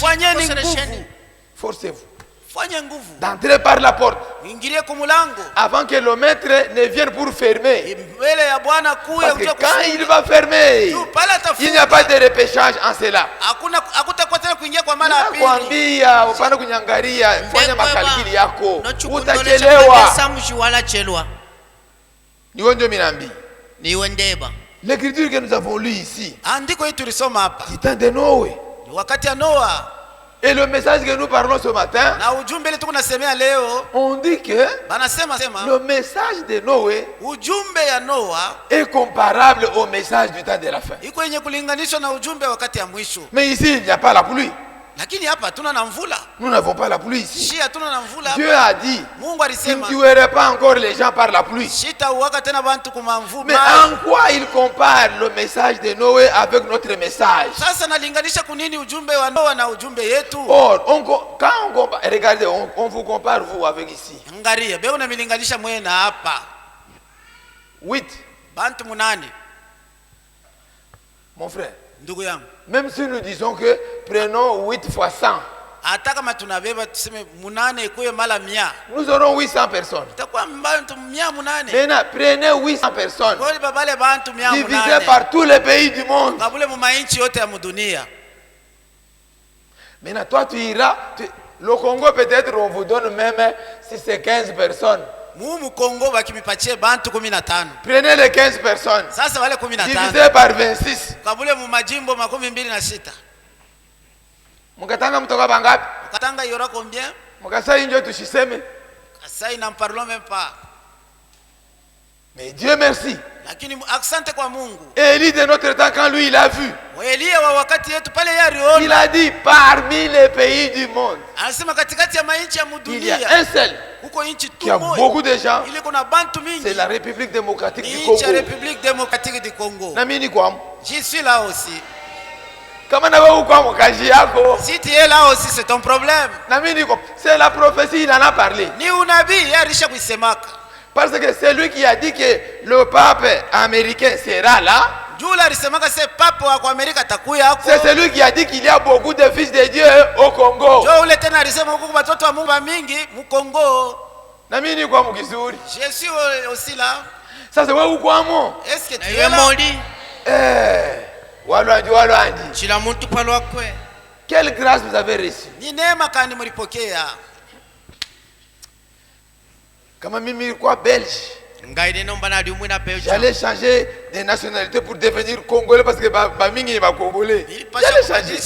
fanyeni nguvu. Forcez-vous d'entrer par la porte avant que le maître ne vienne pour fermer. Parce que quand il va fermer, il n'y a pas de repêchage en cela. Nakwambia upande kunyangaria fanya makalkili yako utachelewa. Niwe ndio minambi. L'écriture que nous avons lu ici, c'est temps de Noé. Et le message que nous parlons ce matin, on dit que le message de Noé est comparable au message du temps de la fin. Mais ici, il n'y a pas la pluie. Nous n'avons pas la pluie ici. Dieu a dit, tu ne tuerais pas encore les gens par la pluie. Mais en quoi il compare le message de Noé avec notre message? Or, quand on compare, regardez, on vous compare vous avec ici. 8. Mon frère, même si nous disons que prenons 8 fois 100, nous aurons 800 personnes. Maintenant, prenez 800 personnes divisées par tous les pays du monde. Maintenant, toi tu iras, le Congo peut-être on vous donne même si c'est 15 personnes. Prenez les 15 personnes divisé par 26. Mukatanga mtoka bangapi? Katanga yora combien? Mukasai ndio tushiseme. Kasai n'en parlons même pas. Mais Dieu merci. Lakini asante kwa Mungu. Élie de notre temps quand lui il a vu. Elia wa wakati yetu pale yariona. Il a dit parmi les pays du monde. Anasema katikati ya mainchi ya dunia. Il y a un seul. Huko inchi tu moja. Il y a beaucoup de gens. Ile kuna bantu mingi. C'est la République démocratique du Congo. La République démocratique du Congo. Na mimi ni kwa. Je suis là aussi. Kama na wewe uko kwa kazi yako. Si tu es là aussi c'est ton problème. Na mimi niko. C'est la prophétie, il en a parlé. Ni unabii arisha kuisemaka. Parce que c'est lui qui a dit que le pape américain sera là. C'est celui qui a dit qu'il y a beaucoup de fils de Dieu au Congo. Je suis aussi là. Ça c'est où quoi mon? Est-ce que tu es là? Quelle grâce vous avez reçue? Comme mimi quoi belge. J'allais changer de nationalité pour devenir congolais parce que mingi est congolais. J'allais changer.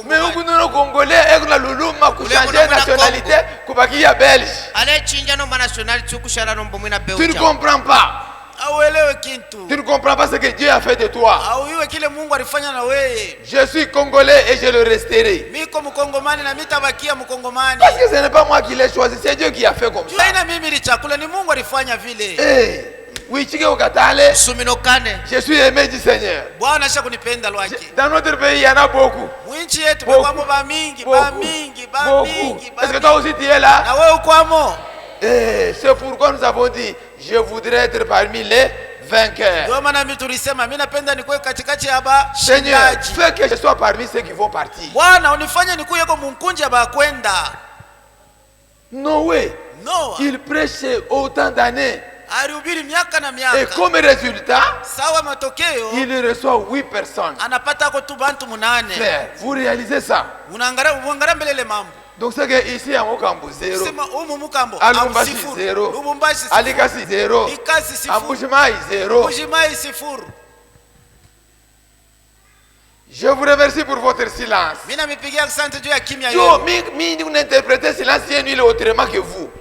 Mais au bout de nos congolais, et la luluma pour changer de nationalité, kubaki ya belge. Tu ne comprends pas. Tu ne comprends pas ce que Dieu a fait de toi. Je suis congolais et je le resterai. Parce que ce n'est pas moi qui l'ai choisi, c'est Dieu qui a fait comme ça. Oui, je suis aimé du Seigneur. Dans notre pays, il y en a beaucoup. Beaucoup. Est-ce que toi aussi tu es là? C'est pourquoi nous avons dit, je voudrais être parmi les vainqueurs. Seigneur, fais que je sois parmi ceux qui vont partir. Noé, il prêchait autant d'années. Et comme résultat, il reçoit 8 personnes. Frère, vous réalisez ça? Donc c'est que ici à Mokambo 0, à Lumbashi 0, à Likasi 0, à Mbujimayi 0. Je vous remercie pour votre silence. Vous n'interprétez silence autrement que vous.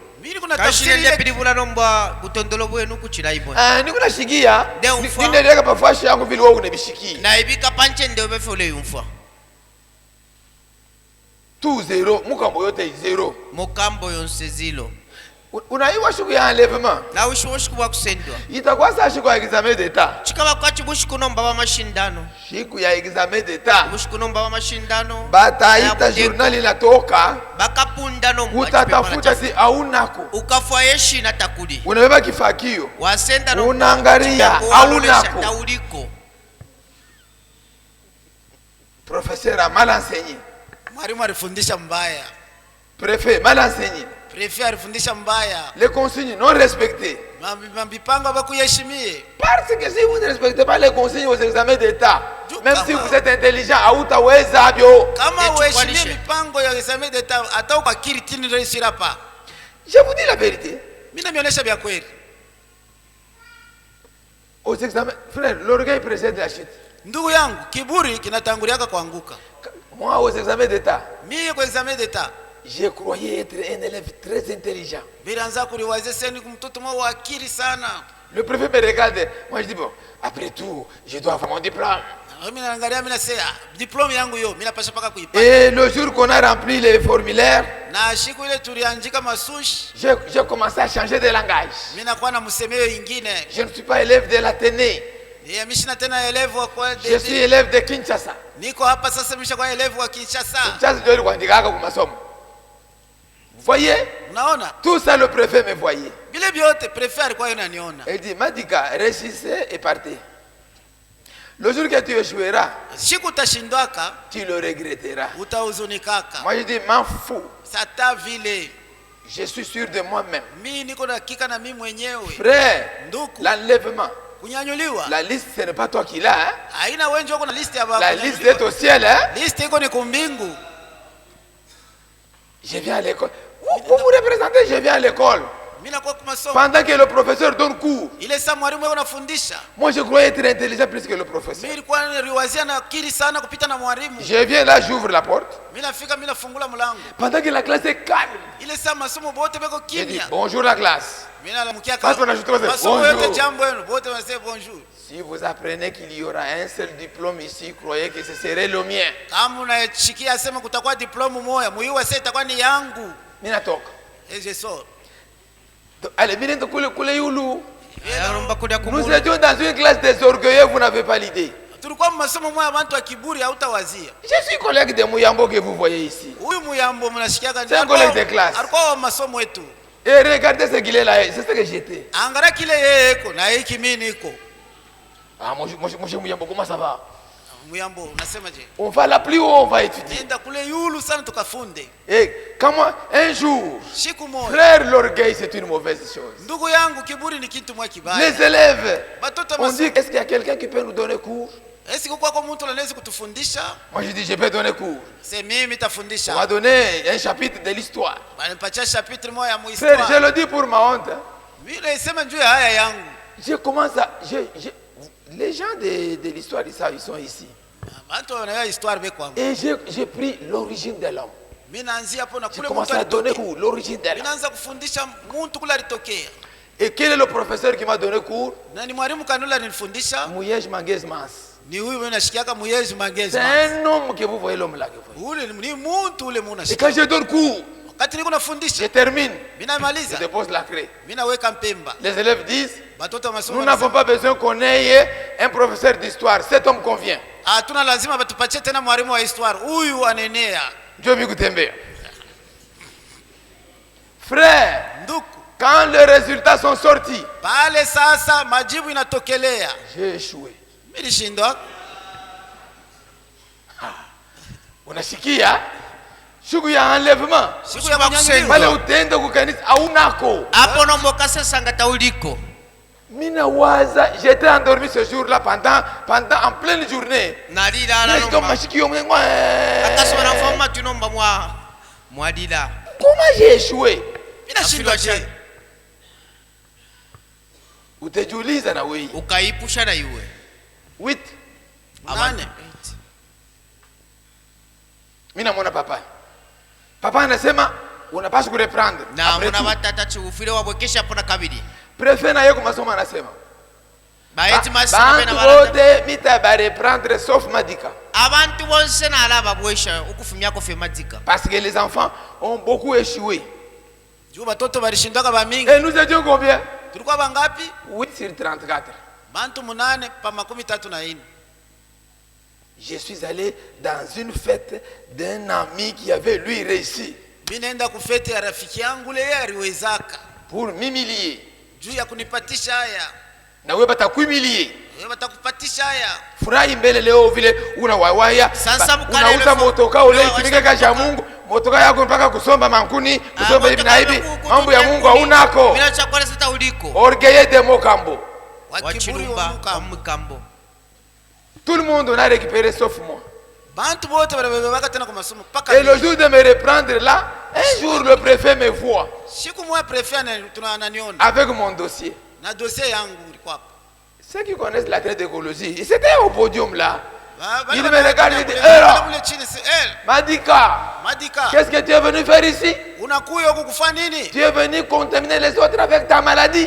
Tout zéro, Mukambo yote zéro. Mukambo yonse zilo. Unaiwa shuku ya enlèvement. Na ushuku wa kusendwa. Itakuwa saa shuku ya examen d'état. Chikaba kwa chibushuku nomba wa mashindano. Shiku ya examen d'état. Bushuku nomba wa mashindano. Bataita journal inatoka. Bakapunda nomba. Utatafuta si aunako. Ukafwa yeshi na takudi. Unabeba kifakio. Wasenda nomba. Unangaria aunako. Tauliko. Professeur a mal enseigné. Mwalimu alifundisha mbaya. Préfet mal enseigné. Préfet alifundisha mbaya. Les consignes non respectées. Mipango bakuyeshimie. Parce que si vous ne respectez pas les consignes aux examens d'État, même si vous êtes intelligent, hautaweza bio. Kama uheshimie mipango ya examen d'État, hata ukakiri tini reisira pa. Je vous dis la vérité. Mimi naonyesha vya kweli. Aux examens, frère, l'orgueil précède la chute. Ndugu yangu, kiburi kinatanguliaka kuanguka. Moi, aux examens d'État, mimi kwa examen d'État, je croyais être un élève très intelligent. Bilanza kuliwazia sasa mtoto mwa wa akili sana. Le préfet me regarde. Moi, je dis bon, après tout, je dois avoir mon diplôme. Et le jour qu'on a rempli les formulaires, j'ai commencé à changer de langage. Je ne suis pas élève de l'Athénée. Je suis élève de Kinshasa. Vous voyez? Tout ça, le préfet me voyait. Il dit, Madika, réussissez et partez. Le jour que tu échoueras, tu le regretteras. Moi je dis, m'en fous. Je suis sûr de moi-même. Frère, l'enlèvement, la liste, ce n'est pas toi qui l'as. Hein? La liste est au ciel. Hein? Je viens à l'école. Vous vous représentez, je viens à l'école. Pendant que le professeur donne cours, moi je croyais être intelligent plus que le professeur. Je viens là, j'ouvre la porte. Pendant que la classe est calme, je dis bonjour la classe. Bonjour. Si vous apprenez qu'il y aura un seul diplôme ici, croyez que ce serait le mien. Et je sors. Allez, nous étions dans une classe des orgueilleux, vous n'avez pas l'idée. Je suis collègue de Mouyambo que vous voyez ici. C'est un collègue de classe. Et regardez ce qu'il est là, c'est ce que j'étais. Ah, moi, Mouyambo, comment ça va? On va la plus haut, on va étudier. Et comment un jour, frère, l'orgueil c'est une mauvaise chose. Les élèves, on dit, est-ce qu'il y a quelqu'un qui peut nous donner cours? Moi je dis, je peux donner cours. On m'a donné un chapitre de l'histoire. Frère, je le dis pour ma honte. Je commence à... les gens de l'histoire, ils sont ici. Et j'ai pris l'origine de l'homme. J'ai commencé à donner cours, l'origine de l'homme. Et quel est le professeur qui m'a donné cours? Mouyej Manguez Mas. C'est un homme que vous voyez, l'homme là. Et quand je donne cours, je termine, je dépose la clé. Les élèves disent, nous n'avons pas besoin qu'on ait un professeur d'histoire, cet homme convient. Dieu m'écoute. Frère, quand les résultats sont sortis, j'ai échoué. Unasikia? Siku ya enlèvement. Pale utenda kukanisa haunako. Hapo nomboka sasa ngata uliko. Mina waza, j'étais endormi ce jour-là pendant en pleine journée. Nalila la nomba. Mashikio mwengo. Akasoma na forma tunomba mwadila. Comment j'ai échoué? Inashindwa je. Utajiuliza na wewe. Ukaipusha na yeye. 8. Amane. Mina mwana papa. Papa anasema unapaswa kureprendre. Na mwana watata chufile wabwekesha hapo na kabili. Préfet na yeko masomo anasema. Baeti masema na bode mita ba reprendre sauf Madika. Abantu bonse na alaba bwesha ukufumia ko fe Madika. Parce que les enfants ont beaucoup échoué. Juba toto balishindaka ba mingi. Et nous étions combien? Tulikuwa bangapi? 8 sur 34. Bantu 8 pa 34. Je suis allé dans une fête d'un ami qui avait lui réussi. Minenda ku fete ya rafiki yangu le aliwezaka. Pour m'humilier. Juu ya kunipatisha haya. Na wewe batakuhumilier. watakupatisha haya. Furahi mbele leo vile unawawaya. Unauza motoka ule kimike kasha Mungu. Motoka yako mpaka kusomba mankuni, kusomba hivi na hivi. Mambo ya Mungu haunako. Bila chakula sita uliko. Orgueil de Mokambo. Wachirumba Mokambo. Tout le monde on a récupéré sauf moi. Et le jour de me reprendre là, un jour le préfet me voit avec mon dossier. Ceux qui connaissent la traite d'écologie, ils étaient au podium là. Il me regarde et dit, Madika, qu'est-ce que tu es venu faire ici? Tu es venu contaminer les autres avec ta maladie.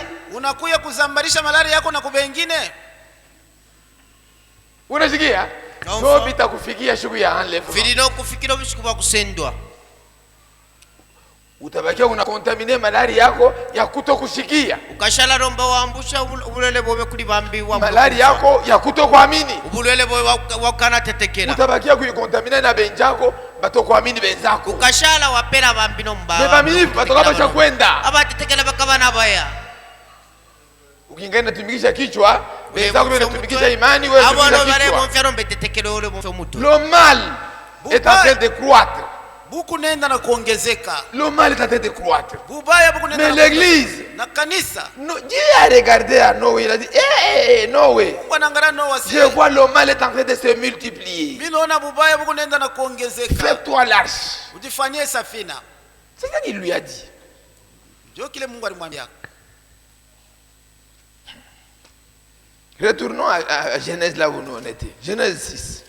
Unasikia? No bitakufikia siku ya enlèvement. Vilino kufikira usiku wa kusendwa. Utabakia unakontamine malari yako ya kutokushikia. Ukashala romba waambusha ubulele bobe kuli bambiwa. Malari yako ya kutokuamini. Ubulele bobe wakana tetekera. Utabakia kuikontamine na benjako batokuamini benzako. Ukashala wapera bambino mbaba. Beba milifu batokabasha kwenda. Abatetekera bakabana baya. Ukingenda tumikisha kichwa, benzako bena tumikisha imani wewe tumikisha kichwa. Le mal est en train de croître. Le mal est en train de croître. Mais l'église, Dieu a regardé à Noé, il a dit, Noé, je vois le mal est en train de se multiplier. Fais-toi l'arche. C'est ça qu'il lui a dit. Retournons à Genèse là où nous en étions. Genèse 6.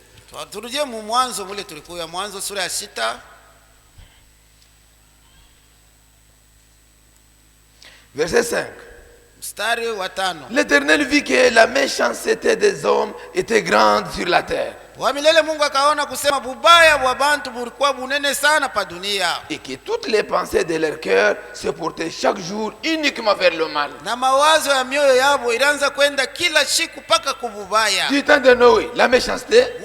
Verset 5. L'Éternel vit que la méchanceté des hommes était grande sur la terre. Et que toutes les pensées de leur cœur se portaient chaque jour uniquement vers le mal. Du temps de Noé, la méchanceté.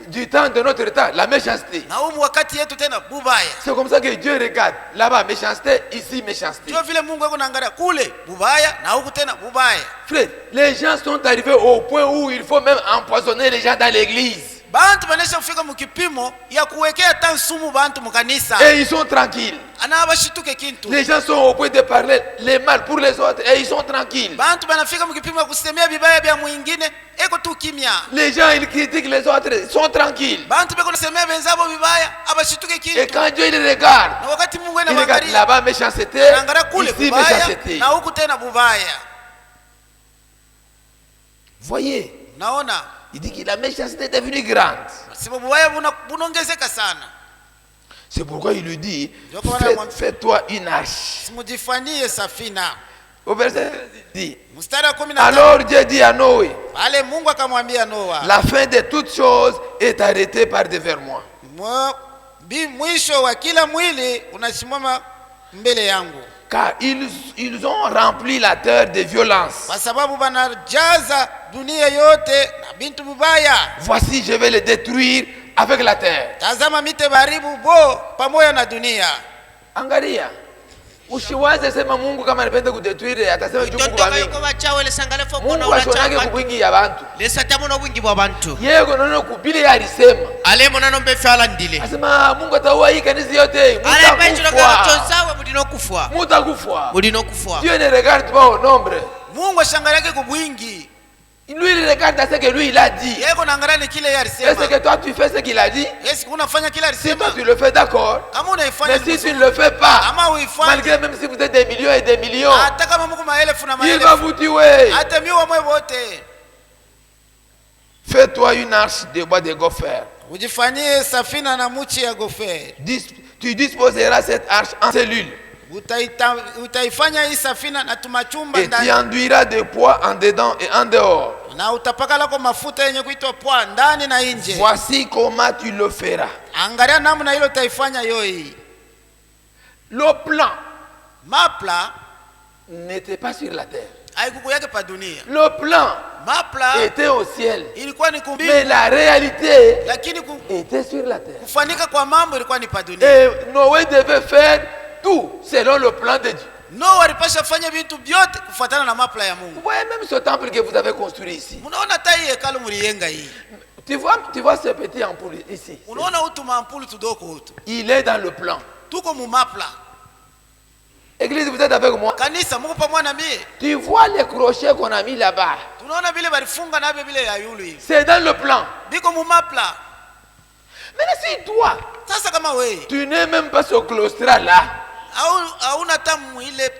Du temps de notre temps, la méchanceté. C'est comme ça que Dieu regarde. Là-bas, méchanceté, ici, méchanceté. Frère, les gens sont arrivés au point où il faut même empoisonner les gens dans l'église. Et ils sont tranquilles. Les gens sont au point de parler les mal pour les autres et ils sont tranquilles. Les gens ils critiquent les autres, ils sont tranquilles. Et quand Dieu il regarde, il regarde là-bas méchanceté, ici méchanceté. Voyez, il dit que la méchanceté est devenue grande. C'est pourquoi il lui dit, fais-toi une arche. Au verset dit, alors Dieu dit à Noé, la fin de toutes choses est arrêtée par devers moi. Car ils ont rempli la terre de violence. Voici, je vais les détruire avec la terre. Angalia. Usiwaze sema Mungu kama anapenda kudetruire atasema kitu kubwa mingi. Mungu ashonage kubwingi ya bantu. Yego nono kubile alisema. Asema Mungu ataua hii kanisa yote. Mutakufa. Dieu ne regarde pas au nombre. Mungu ashangalie kubwingi. Lui il regarde à ce que lui il a dit. Est-ce que toi tu fais ce qu'il a dit? Si toi tu le fais, d'accord. Mais si tu ne le fais pas, malgré même si vous êtes des millions et des millions, il va vous tuer. Fais-toi une arche de bois de gopher. Tu disposeras cette arche en cellules. Et tu enduiras de poids en dedans et en dehors. Voici comment tu le feras. Le plan n'était pas sur la terre. Le plan était au ciel. Mais la réalité était sur la terre. Et Noé devait faire tout selon le plan de Dieu. No walipasha fanya vitu vyote kufuatana na mapla ya Mungu. Vous voyez même ce temple que vous avez construit ici. Unaona hata hii hekalu mliyenga hii. Tu vois ce petit ampoule ici. Unaona utu mampulu tudoko utu. Il est dans le plan. Tuko mu mapla. Église, vous êtes avec moi? Kanisa Mungu pamoja na mimi. Tu vois les crochets qu'on a mis là-bas. Tunaona vile balifunga na vile ya yulu hivi. C'est dans le plan. Biko mu mapla. Mais si toi, sasa kama wewe, tu n'es même pas ce claustral là. Hauna tamu ile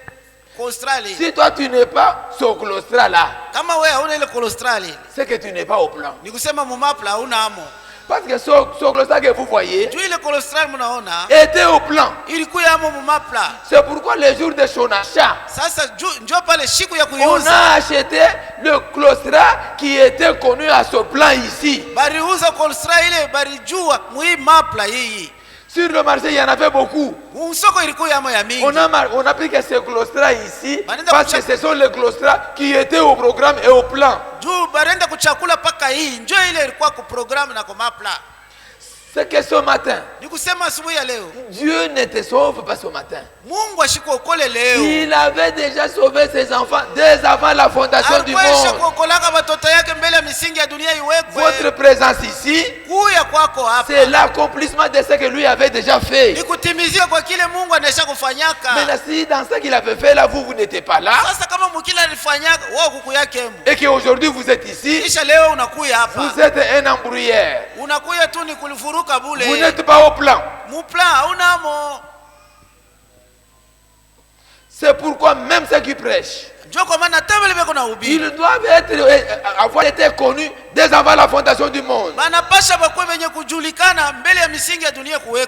claustrale. Si toi tu n'es pas ce claustral là. Kama wewe hauna ile claustrale, c'est que tu n'es pas au plan. Ni kusema mu mapla hauna amo. Parce que ce claustral que vous voyez était au plan. C'est pourquoi les jours de son achat, on a acheté le claustral qui était connu à ce plan ici. Sur le marché, il y en avait beaucoup. On a pris que ces claustral ici parce que ce sont les claustral qui étaient au programme et au plan. C'est que ce matin, Dieu ne te sauve pas ce matin. Il avait déjà sauvé ses enfants dès avant la fondation du monde. Votre présence ici, c'est l'accomplissement de ce que lui avait déjà fait. Mais si dans ce qu'il avait fait là, vous n'étiez pas là, et qu'aujourd'hui vous êtes ici, vous êtes un embrouilleur. Vous n'êtes pas au plan. C'est pourquoi même ceux qui prêchent, ils doivent avoir été connus dès avant la fondation du monde.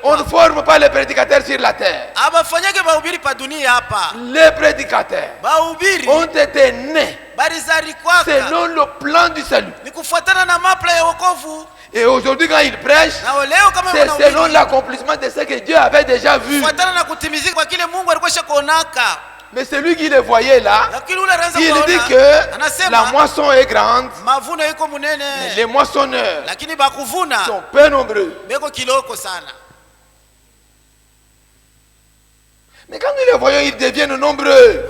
On ne forme pas les prédicateurs sur la terre. Les prédicateurs ont été nés selon le plan du salut. Et aujourd'hui quand ils prêchent, c'est selon l'accomplissement de ce que Dieu avait déjà vu. Mais celui qui le voyait là, il dit que la moisson est grande, mais les moissonneurs sont peu nombreux. Mais quand nous les voyons, ils deviennent nombreux.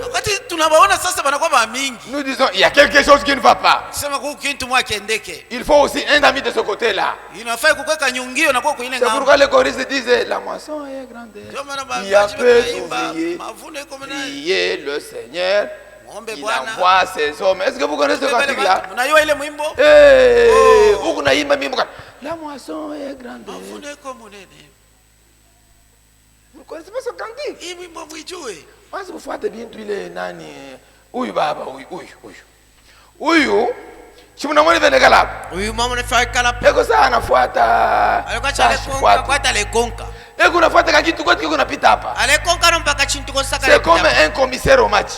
Nous disons, il y a quelque chose qui ne va pas. Il faut aussi un ami de ce côté-là. C'est pourquoi les choristes disent, la moisson est grande. Il y a peu d'ouvriers. Priez le Seigneur. Il envoie ses hommes. Est-ce que vous connaissez ce cantique-là? La moisson est grande. Vous ne connaissez pas ce cantique? Moi, si vous faites bien tuer nani. Oui, baba, oui. Si vous n'avez pas de calab. Oui, maman ne fait calab. Et que ça, on a fuata. Et qu'on a fuata quand tu connais qu'on a pitapa. C'est comme un commissaire au match.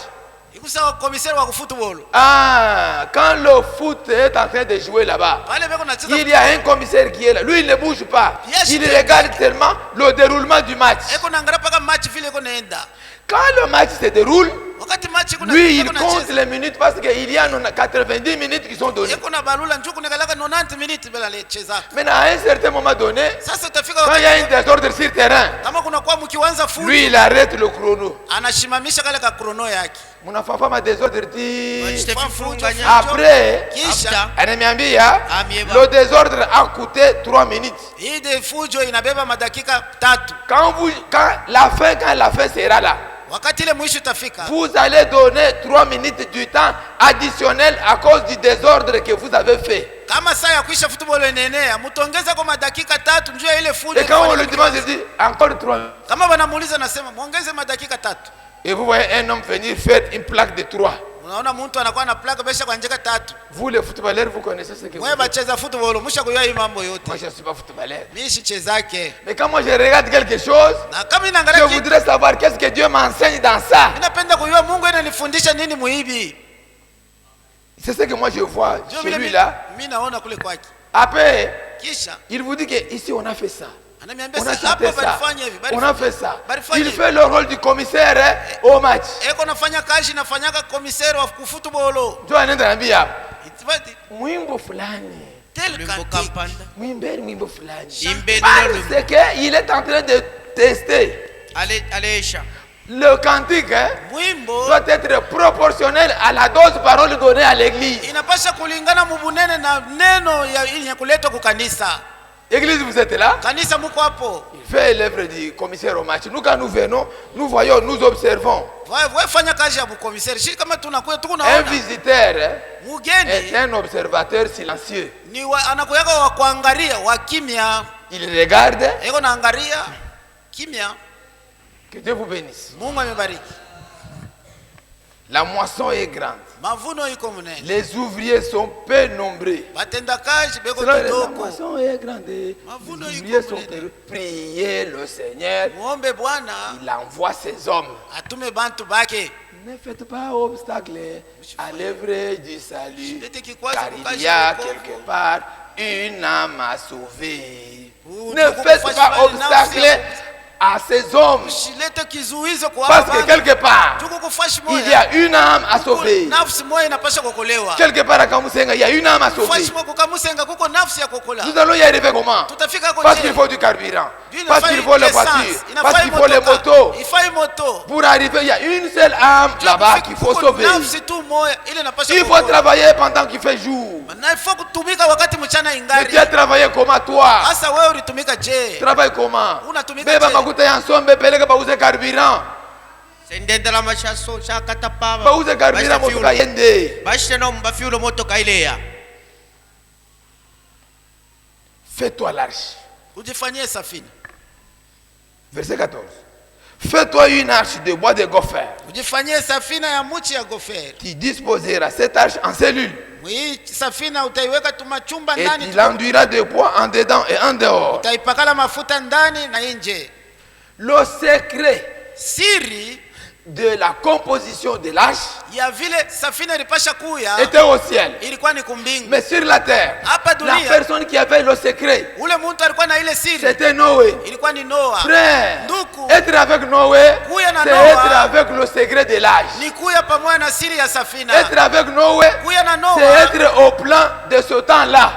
Ah, quand le foot est en train de jouer là-bas, il y a un commissaire qui est là. Lui, il ne bouge pas. Il regarde seulement le déroulement du match. Quand le match se déroule, lui, il compte les minutes parce qu'il y a 90 minutes qui sont données. Maintenant, à un certain moment donné, quand il y a un désordre sur le terrain, lui, il arrête le chrono. Mon enfant femme a désordre dit. Après, le désordre a coûté 3 minutes. Quand la fin sera là, vous allez donner 3 minutes du temps additionnel à cause du désordre que vous avez fait. Et quand on le demande, il dit encore 3 minutes. Et vous voyez un homme venir faire une plaque de 3. Vous les footballeurs, vous connaissez ce que vous faites. Moi je ne suis pas footballeur. Mais quand moi je regarde quelque chose, je voudrais savoir qu'est-ce que Dieu m'enseigne dans ça. C'est ce que moi je vois chez lui là. Après, il vous dit qu'ici on a fait ça. On a chanté ça. On a fait ça. Il fait le rôle du commissaire au match. Mwimbo fulani. Mwimbo fulani. Parce qu'il est en train de tester. Le cantique doit être proportionnel à la dose de parole donnée à l'église. Église, vous êtes là? Il fait l'œuvre du commissaire au match. Nous, quand nous venons, nous voyons, nous observons. Un visiteur est un observateur silencieux. Il regarde. Que Dieu vous bénisse. La moisson est grande. Les ouvriers sont peu nombreux. La moisson est grande. Les ouvriers sont peu. Priez le Seigneur. Il envoie ses hommes. Ne faites pas obstacle à l'œuvre du salut, car il y a quelque part une âme à sauver. Ne faites pas obstacle à ces hommes, parce que quelque part il y a une âme à sauver. Quelque part à Kamusenga il y a une âme à sauver. Nous allons y arriver comment? Parce qu'il faut du carburant, parce qu'il faut les voitures, parce qu'il faut les motos. Pour arriver, il y a une seule âme là-bas qu'il faut sauver. Il faut travailler pendant qu'il fait jour. Mais tu as travaillé comment toi? Travaille comment? Yansombe peleka bauze carburant. Sendendela mashaso shakata pava. Bauze carburant motoka yende. Basheno mbafiulo motoka ilea. Fais-toi l'arche. Ujifanyie safina. Verset 14. Fais-toi une arche de bois de gopher. Ujifanyie safina ya muchi ya gopher. Tu disposeras cette arche en cellules. Oui, safina utaiweka tumachumba ndani. ndani. Et tu l'enduiras de bois en dedans et en dehors. Utaipakala mafuta ndani na nje. Le secret siri de la composition de l'arche était au ciel. Mais sur la terre, la personne qui avait le secret, c'était Noé. Frère, être avec Noé, c'est être avec le secret de l'arche. Être avec Noé, c'est être au plan de ce temps-là.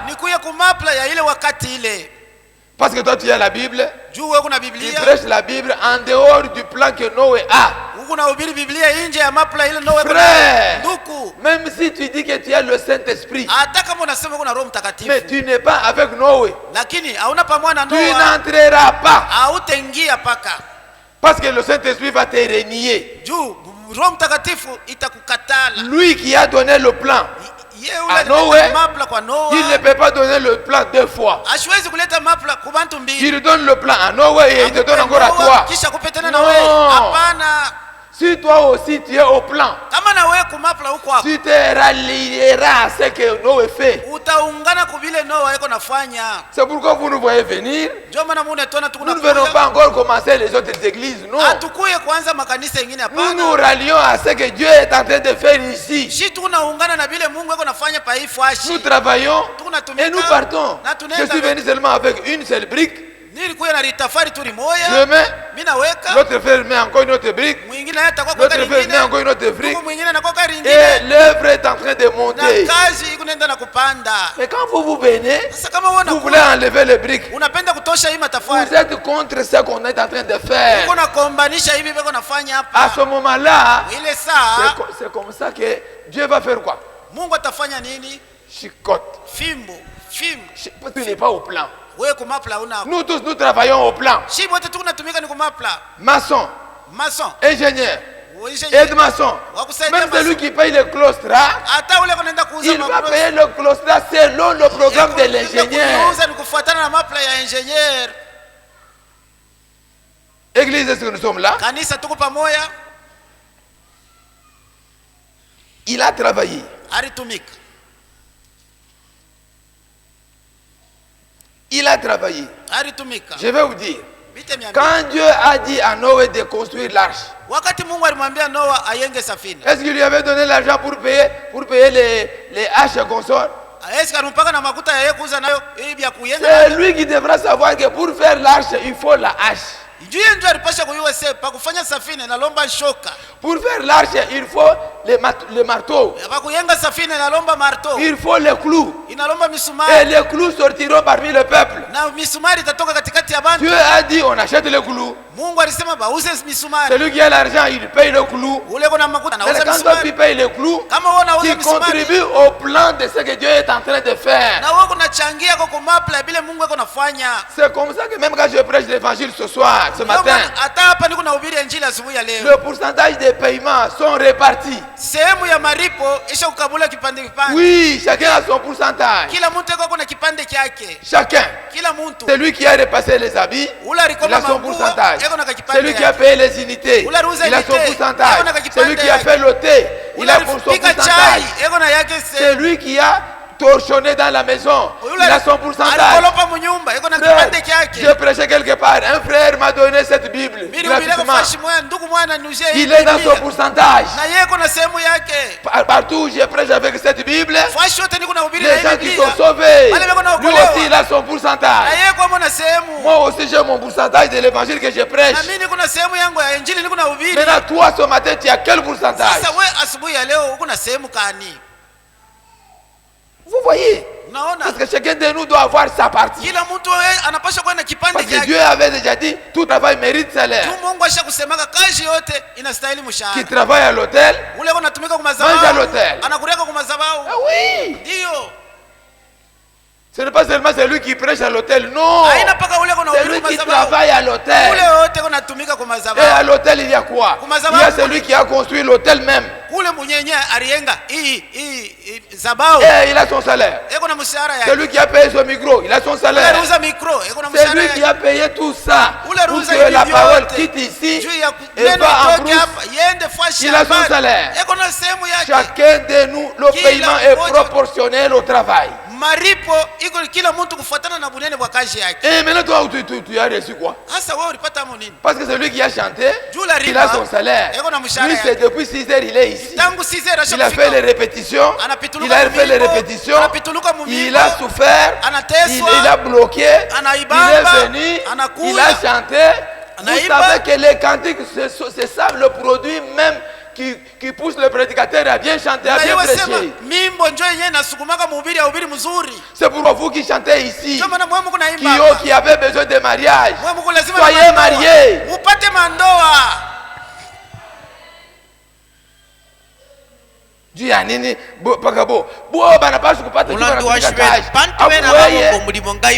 Parce que toi tu as la Bible, tu prêches la Bible en dehors du plan que Noé a. Frère, même si tu dis que tu as le Saint-Esprit, mais tu n'es pas avec Noé, tu n'entreras pas. Parce que le Saint-Esprit va te renier. Lui qui a donné le plan à Noé, il ne peut pas donner le plan deux fois. Il donne le plan à Noé et il te donne encore à toi. Non. Si toi aussi tu es au plan, tu te rallieras à ce que Noé fait. C'est pourquoi vous nous voyez venir. Nous ne venons pas encore commencer les autres églises. Non. Nous nous rallions à ce que Dieu est en train de faire ici. Nous travaillons et nous partons. Je suis venu seulement avec une seule brique. Je mets, l'autre frère met encore une autre brique, l'autre frère met encore une autre brique, et l'œuvre est en train de monter. Mais quand vous venez, vous voulez enlever les briques, vous êtes contre ce qu'on est en train de faire. À ce moment-là, c'est comme ça que Dieu va faire quoi? Chicote. Tu n'es pas au plan. Nous tous nous travaillons au plan. Maçon, ingénieur, aide-maçon. Même celui qui paye le claustrat, il va payer le claustrat selon le programme de l'ingénieur. Église, est-ce que nous sommes là? Il a travaillé. Il a travaillé. Je vais vous dire, quand Dieu a dit à Noé de construire l'arche, est-ce qu'il lui avait donné l'argent pour payer les haches et consorts? C'est lui qui devra savoir que pour faire l'arche, il faut la hache. Pour faire l'arche, il faut le marteau. Il faut les clous. Et les clous sortiront parmi le peuple. Dieu a dit on achète les clous. Mungu alisema bauze misumari. Celui qui a l'argent, il paye le clou. Ule kuna makuta Mais anauza quand toi tu misumari. payes le clou, Kama wewe unauza tu misumari, contribues au plan de ce que Dieu est en train de faire. na wewe unachangia kwa kumapla bila Mungu yako anafanya. C'est comme ça que même quand je prêche l'évangile ce soir, ce matin, Hata hapa niko nahubiri injili asubuhi ya leo. le pourcentage des paiements sont répartis. Sehemu ya maripo isha kukabula kipande kipande. Oui, chacun a son pourcentage. Kila mtu yuko na kipande chake. Chacun. Kila mtu. Celui qui a repassé les habits, il a son pourcentage. Celui qui a payé les unités, il a son pourcentage. Celui qui a fait le thé, il a son pourcentage. Celui qui a torchonné dans la maison, il a son pourcentage. Frère, j'ai prêché quelque part. Un frère m'a donné cette Bible gratuitement. Il est dans son pourcentage. Partout où je prêche avec cette Bible, les gens qui sont sauvés, lui aussi il a son pourcentage. Moi aussi j'ai mon pourcentage de l'évangile que je prêche. Maintenant toi ce matin tu as quel pourcentage? Vous voyez? Parce que chacun de nous doit avoir sa partie. Parce que Dieu avait déjà dit, tout travail mérite salaire. Qui travaille à l'hôtel, mange à l'hôtel. Ah oui! Ce n'est pas seulement celui qui prêche à l'hôtel, non. C'est lui qui travaille à l'hôtel. Et à l'hôtel, il y a quoi? Il y a celui qui a construit l'hôtel même. Et il a son salaire. Celui qui a payé son micro, il a son salaire. C'est lui qui a payé tout ça. Pour que la parole quitte ici et va en brousse. Il a son salaire. Chacun de nous, le paiement est proportionnel au travail. Et maintenant toi tu as reçu quoi? Parce que celui qui a chanté, il a son salaire. Lui c'est depuis 6 heures il est ici. Il a fait les répétitions. Il a fait les répétitions. Il a souffert. Il a bloqué. Il est venu. Il a chanté. Vous savez que les cantiques c'est ça le produit même qui pousse le prédicateur à bien chanter, à bien prêcher. C'est pour vous qui chantez ici, qui avez besoin de mariage. Soyez mariés. Dieu a nini bakabo bo bana pashu kupata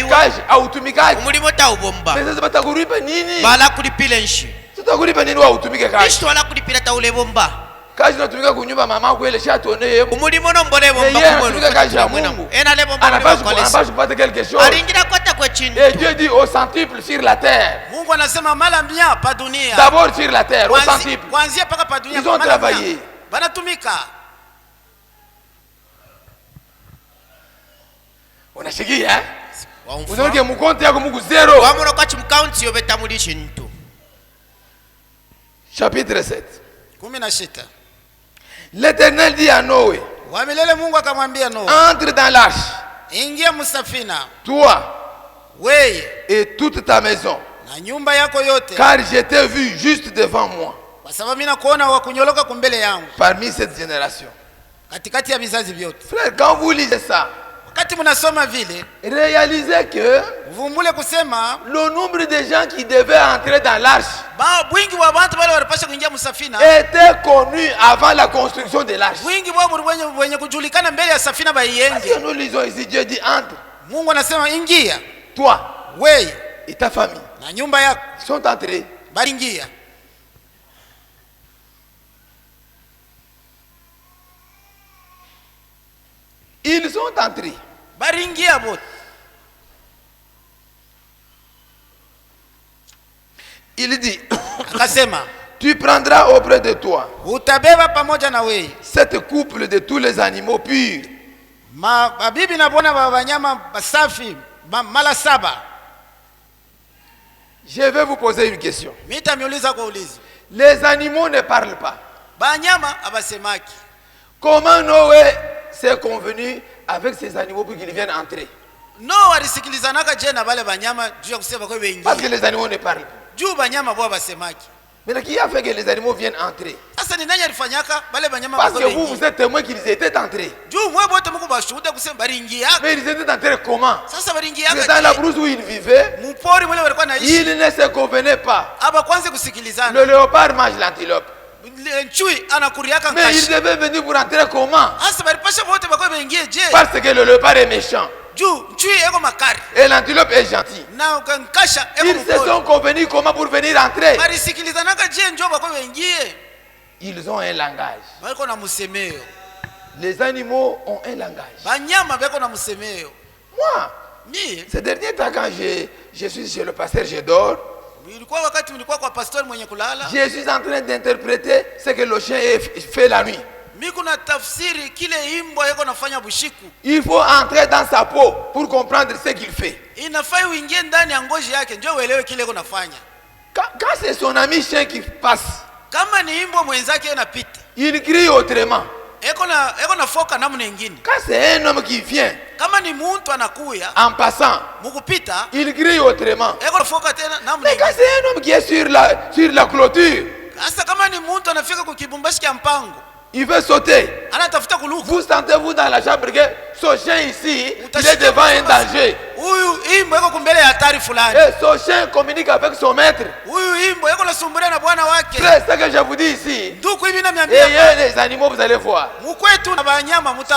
kazi autumikaji umulimo taubomba pesa batakulipa nini bala kulipile nshi tutakulipa nini wa utumike kazi ishi wala kulipila taule bomba kazi natumika kunyumba mama kwele shatone yebo umulimo nombole bomba kumwenu kazi ya Mungu ena le bomba anapaswa kupata quelque chose alingira kwata kwa chini et Dieu dit au centuple sur la terre. Mungu anasema mara 100 pa dunia. D'abord sur la terre au centuple. Kuanzia paka pa dunia. Ils ont travaillé. Banatumika. Unashikia eh? Unaona mkonto yako Mungu zero. Wamuro kwa chimkaunti yobetamulishi ntu. Chapitre 7. 16. L'Éternel dit à Noé. Wa milele Mungu akamwambia Noa. Entre dans l'arche. Ingia msafina. Toi. Weye et toute ta maison. Na nyumba yako yote. Car je t'ai vu juste devant moi. Kwa sababu mimi nakuona wakunyoloka kumbele yangu. Parmi cette génération. Katikati ya vizazi vyote. Frère, quand vous lisez ça, wakati mnasoma vile, réalisez que vumbule kusema le nombre de gens qui devaient entrer dans l'arche wingi wa watu wale walipaswa kuingia msafina était connu avant la construction de l'arche. Wingi wao wenye kujulikana mbele ya safina baienge. Nous lisons ici Dieu dit entre. Mungu anasema ingia. Toi, wewe et ta famille. Na nyumba yako sont entrés. Bali ingia. Ils sont entrés. Baringia bot. Il dit akasema tu prendras auprès de toi utabeba pamoja na wewe cette couple de tous les animaux purs. Mabibi na bona wa wanyama safi mala 7. Je vais vous poser une question. Mitamiuliza kwa ulizi. Les animaux ne parlent pas. Banyama abasemaki. Comment Noé s'est convenu avec ces animaux pour qu'ils viennent entrer? Noa alisikilizanaka je na wale banyama juu ya kusema kwa wengi. Parce que les animaux ne parlent pas. Juu banyama bwa basemaki. Mais qui a fait que les animaux viennent entrer? Sasa ni nani alifanyaka wale banyama parce que vous êtes témoin qu'ils étaient entrés. Juu mwe bote mko bashuhuda kusema baringia. Mais ils étaient entrés comment? Sasa baringia dans la brousse où ils vivaient. Mpori wale walikuwa wanaishi. Il ne se convenait pas. Aba kwanza kusikilizana. Le léopard mange l'antilope. Chui anakuriaka Mais il devait venir pour entrer comment? Asa balipasha wote bakwe bengie je. Parce que le léopard est méchant. Chui eko makari. Et l'antilope est gentil. Na ukankasha eko Ils se sont convenus comment pour venir entrer. Balisikilizanaka je njo bakwe bengie. Ils ont un langage. Bako na musemeo. Les animaux ont un langage. Banyama bako na musemeo. Moi, ces derniers temps quand je suis chez le pasteur, je dors. Je suis en train d'interpréter ce que le chien fait la nuit. Il faut entrer dans sa peau pour comprendre ce qu'il fait. Quand c'est son ami chien qui passe, il crie autrement. Quand c'est un homme qui vient en passant, il crie autrement. Mais quand c'est un homme qui est sur la clôture, il veut sauter. Vous sentez-vous dans la chambre que ce chien ici, il est devant un danger. Et ce chien communique avec son maître. C'est ce que je vous dis ici. Et les animaux, vous allez voir.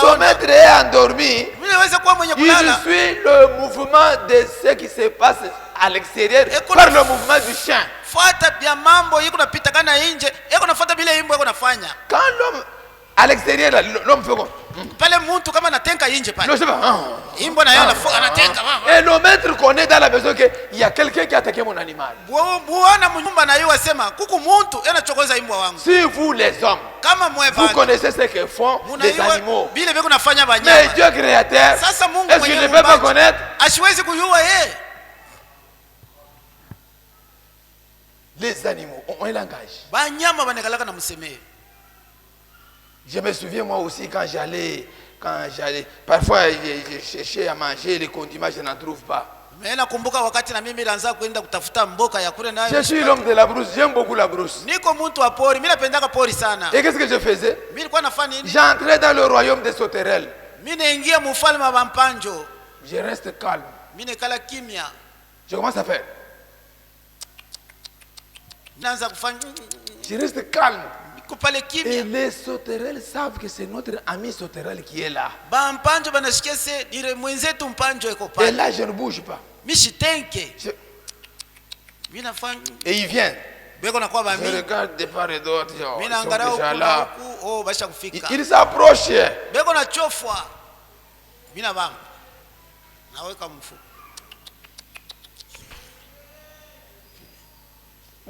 Son maître est endormi. Il suit le mouvement de ce qui se passe à l'extérieur par le mouvement du chien. Quand l'homme à l'extérieur, l'homme fait quoi? Et le maître connaît dans la maison qu'il y a quelqu'un qui a attaqué mon animal. Si vous les hommes, vous connaissez ce que font les animaux, mais Dieu créateur, est-ce qu'il ne peut pas connaître? Les animaux ont un langage. Je me souviens moi aussi quand j'allais, parfois je cherchais à manger les condiments, je n'en trouve pas. Je suis l'homme de la brousse, j'aime beaucoup la brousse. Et qu'est-ce que je faisais? J'entrais dans le royaume des sauterelles. Je reste calme. Je commence à faire. Je reste calme. Et les sauterelles savent que c'est notre ami sauterelle qui est là. Et là, je ne bouge pas. Et il vient. Je regarde de part et d'autre. Ils sont déjà là. Il s'approche.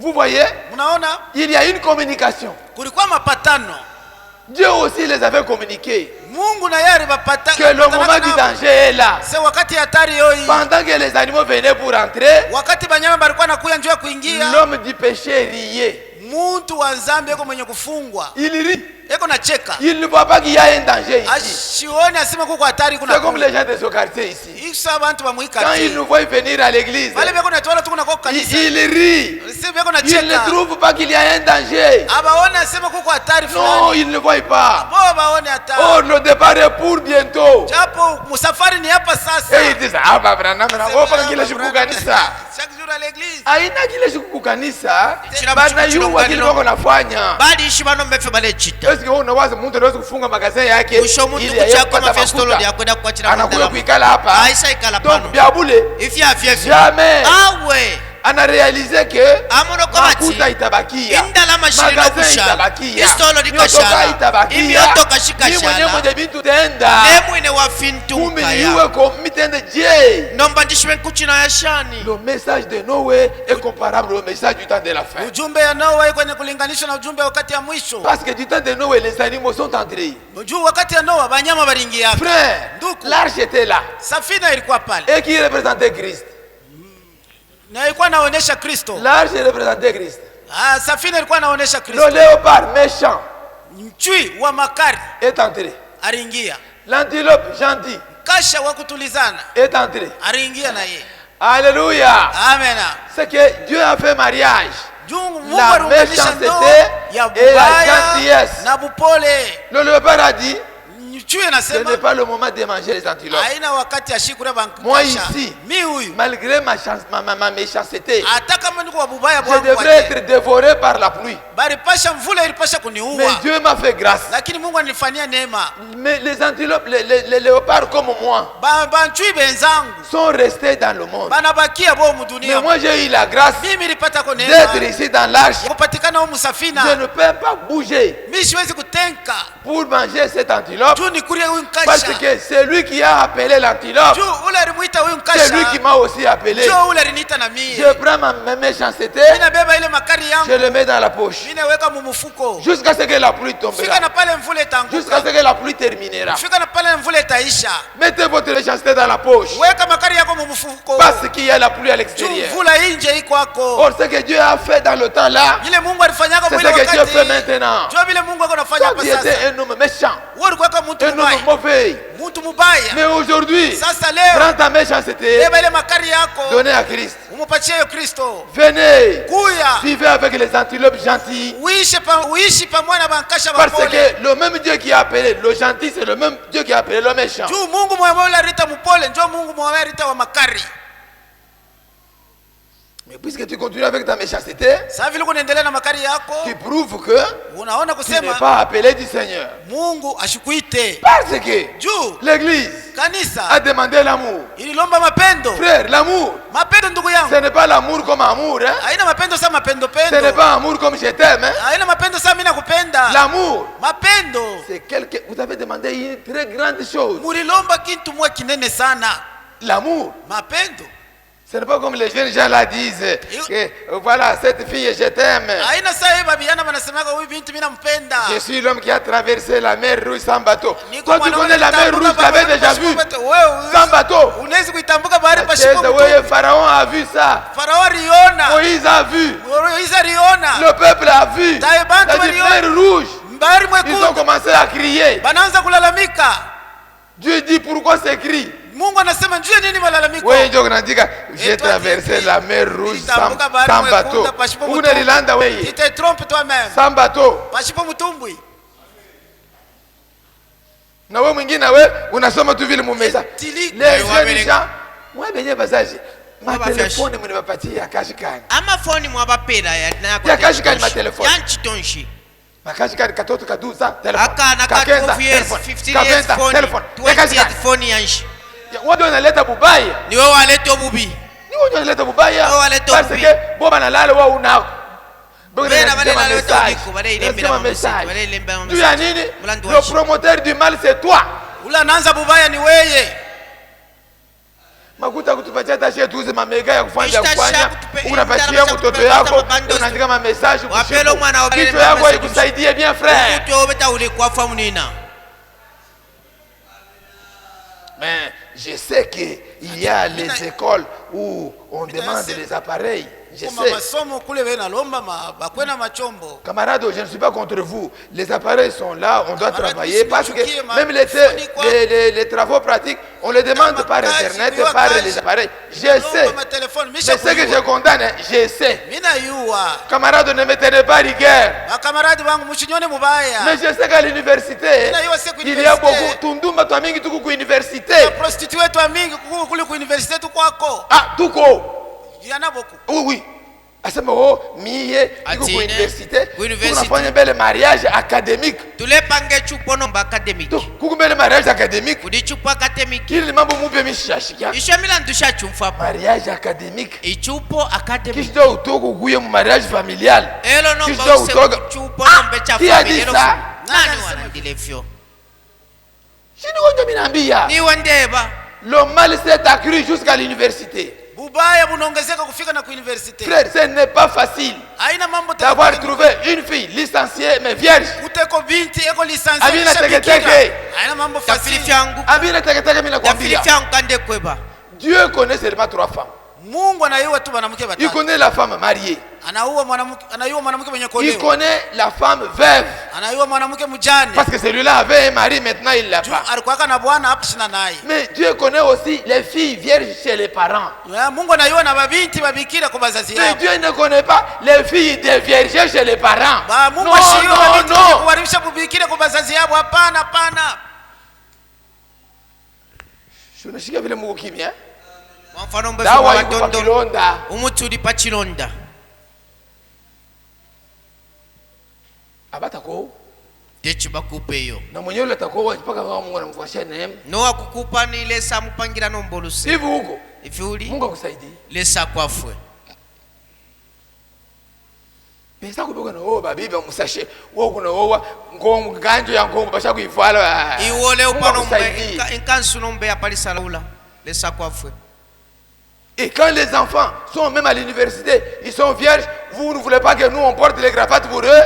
Vous voyez, il y a une communication. Dieu aussi les avait communiqués que le moment du danger est là. Pendant que les animaux venaient pour entrer, l'homme du péché riait. Il rit. Il ne voit pas qu'il y a un danger ici. C'est comme les gens de ce quartier ici. Quand ils nous voient venir à l'église, ils rient. Ils ne trouvent pas qu'il y a un danger. Non, ils ne voient pas. Oh, le départ est pour bientôt. Et ils disent, ah, bah, aina kile shikukanisa banayua kile wako nafanya eske unawaza mtu anaweza kufunga magazini yake ili ayapata mafuta anakuja kuikala hapa donc biabule jamais ana réalisé que makuta itabakia magazini itabakia miotoka itabakia ni mwenye bintu tenda kumbi niwe komitende je. Le message de Noé est comparable au message du temps de la fin. Parce que du temps de Noé, les animaux sont entrés. Frère, l'arche était là. Et qui représentait Christ? L'arche représentait Christ. Le léopard méchant est entré. L'antilope gentil est entré. Alléluia. Amen. C'est que Dieu a fait mariage. La méchanceté et la gentillesse. Le léopard a dit, Ce n'est pas le moment de manger les antilopes. Moi ici, malgré ma méchanceté, je devrais être dévoré par la pluie. Mais Dieu m'a fait grâce. Mais les antilopes, les léopards comme moi, sont restés dans le monde. Mais moi j'ai eu la grâce d'être ici dans l'arche. Je ne peux pas bouger pour manger cette antilope, parce que c'est lui qui a appelé l'antilope. C'est lui qui m'a aussi appelé. Je prends ma méchanceté, je le mets dans la poche, jusqu'à ce que la pluie tombera, jusqu'à ce que la pluie terminera. Mettez votre méchanceté dans la poche, parce qu'il y a la pluie à l'extérieur. Or ce que Dieu a fait dans le temps là, c'est ce que Dieu fait maintenant. Toi tu étais un homme méchant, un homme mauvais, mais aujourd'hui prends ta méchanceté, donnez à Christ. Venez, vivez avec les antilopes gentils, parce que le même Dieu qui a appelé le gentil, c'est le même Dieu qui a appelé le méchant. Mais puisque tu continues avec ta méchanceté, tu prouves que tu n'es pas appelé du Seigneur. Parce que l'Église a demandé l'amour. Frère, l'amour, ce n'est pas l'amour comme amour. Ce n'est pas amour comme je t'aime. L'amour, c'est quelque... Vous avez demandé une très grande chose. L'amour, ce n'est pas comme les jeunes gens là disent que voilà, cette fille je t'aime. Je suis l'homme qui a traversé la mer Rouge sans bateau. Toi tu connais la mer Rouge, tu l'avais déjà vu sans bateau. Pharaon a vu ça. Moïse a vu. Le peuple a vu. La mer Rouge. Ils ont commencé à crier. Dieu dit pourquoi c'est cri. J'ai traversé la mer Rouge sans bateau. Tu te trompes toi-même. Sans bateau. Nawe mwingine we unasoma tu vile mumeza. Les jeunes gens, moi benye bazaji. Ma telefone mnipapatia kashikani. Ama phone mwabapela ya kashikani ma telefone. Yanchitonshi. Makashikani katoto kaduza telefone. Kakeza telefone. 20 years phone yanshi. Watu wanaleta bubaya. Ni wewe waleta bubi. Ni wewe wanaleta bubaya. Parce que bo banalala wa unako. Le promoteur du mal c'est toi. Makuta kutupatia tashi tuuze mamega ya kufanya unapatia mtoto yako unaandika ma message kichwa yako ikusaidie bien frère. Mais je sais qu'il y a les écoles où on demande les appareils. Je sais. Camarades, je ne suis pas contre vous. Les appareils sont là, on doit travailler parce que même les travaux pratiques, on les demande par Internet et par les appareils. Je sais. Mais ce que je condamne, je sais. Camarades, ne me tenez pas rigueur. Mais je sais qu'à l'université, il y a beaucoup. Tundumba toi mingi tuku ku université. Ah, tuko. Il y en a beaucoup. Oui, oui. Asema miye iko ku université. Tunafanya mbele mariage académique. Tulepanga chupono mba académique. Kuku mbele mariage académique. Kudichupa académique. Ili mambo mupya mishashika. Ishamila ndusha chumfa. Mariage académique. Ichupo académique. Kisha utoko kuye mu mariage familial. Elo no ba utoko chupo mbe cha familia. Nani wanandilefyo? Shini wonjo minambia. Ni wandeba. Le mal s'est accru jusqu'à l'université. Frère, ce n'est pas facile d'avoir trouvé une fille licenciée mais vierge. Dieu connaît seulement 3 femmes. Il connaît la femme mariée. Il connaît la femme veuve. Parce que celui-là avait un mari, maintenant il l'a pas. Mais Dieu connaît aussi les filles vierges chez les parents. Mais Dieu ne connaît pas les filles des vierges chez les parents. Non, non, non. Shunashika vile Mungu kimya. Mfano mbe dawa iko pakilonda. Umutu di pachilonda. Abatako. Techi bakupe yo. Na mwenyewe ule atakoa mpaka kama Mungu anamfuashia neema. Noa kukupa ni lesa mupangira no mboluse. Hivi huko. Ifuli. Mungu akusaidie. Lesa kwafwe. Pesa kubeka na wewe babibi musashe. Wewe kuna wewe ngongo ganjo ya ngongo basha kuivala. Iwole upano mbe inkansu no mbe apali salaula. Lesa kwafwe. Et quand les enfants sont même à l'université, ils sont vierges, vous ne voulez pas que nous on porte les cravates pour eux?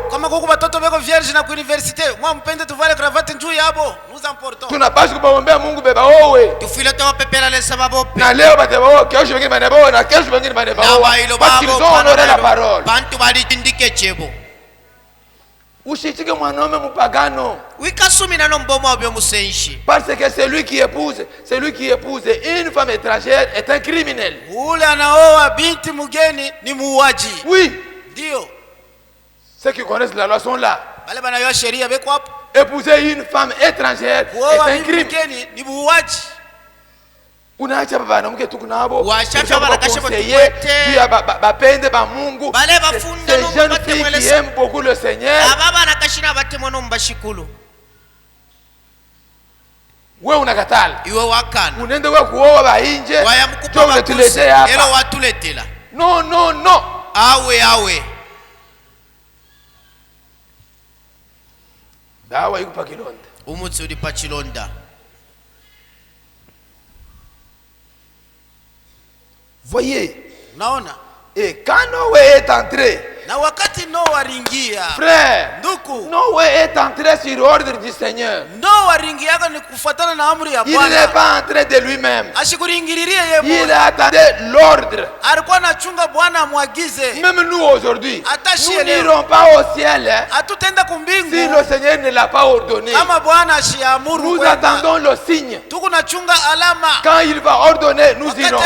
Kama kuku batoto beko vierge na ku université, mwa mpende tuvale cravate njuu yabo, nous emportons. Tunapaswa kubaombea Mungu beba owe. Tufile to pepela le sababu. Na leo bateba kesho wengine baneba na kesho wengine baneba. Parce qu'ils ont honoré la parole. Bantu bali tindike chebo. Ushitike mwanaume mpagano. Wikasumina no mbomo obyo musenshi. Parce que celui qui épouse une femme étrangère est un criminel. Ule anaoa binti mugeni ni muuaji. Oui. Ndio. Ceux qui connaissent la loi sont là. Bale banayo sheria beko hapo. Épouser une femme étrangère est un crime. Mugeni ni muuaji. Unaacha baba na mke tukunabo. Washaka barakasha botuwete. Pia bapende ba Mungu. Bale bafunda no mbate mwelesa. Qui aiment beaucoup le Seigneur. Ababa nakashina bate mwono mbashikulu. Wewe unakatala. Iwe wakana. Unaenda wewe kuoa ba nje. Wayamkupa tuletea hapa. Elo watuletela. No. Awe. Dawa iko pakilonda. Umutsi uli pachilonda. Voyez. Naona. Et quand Noé est entré, na wakati Noa ringia, frère, nduku, Noé est entré sur l'ordre du Seigneur. Noa ringia ni kufuatana na amri ya Bwana. Il n'est pas entré de lui-même. Ashikuringiririe yeye Bwana. Il attendait l'ordre. Alikuwa anachunga Bwana amwagize. Même nous aujourd'hui, nous n'irons pas au ciel. Hatutenda kumbingu. Si le Seigneur ne l'a pas ordonné. Kama Bwana ashiamuru. Nous attendons le signe. Tukunachunga alama. Quand il va ordonner, nous irons.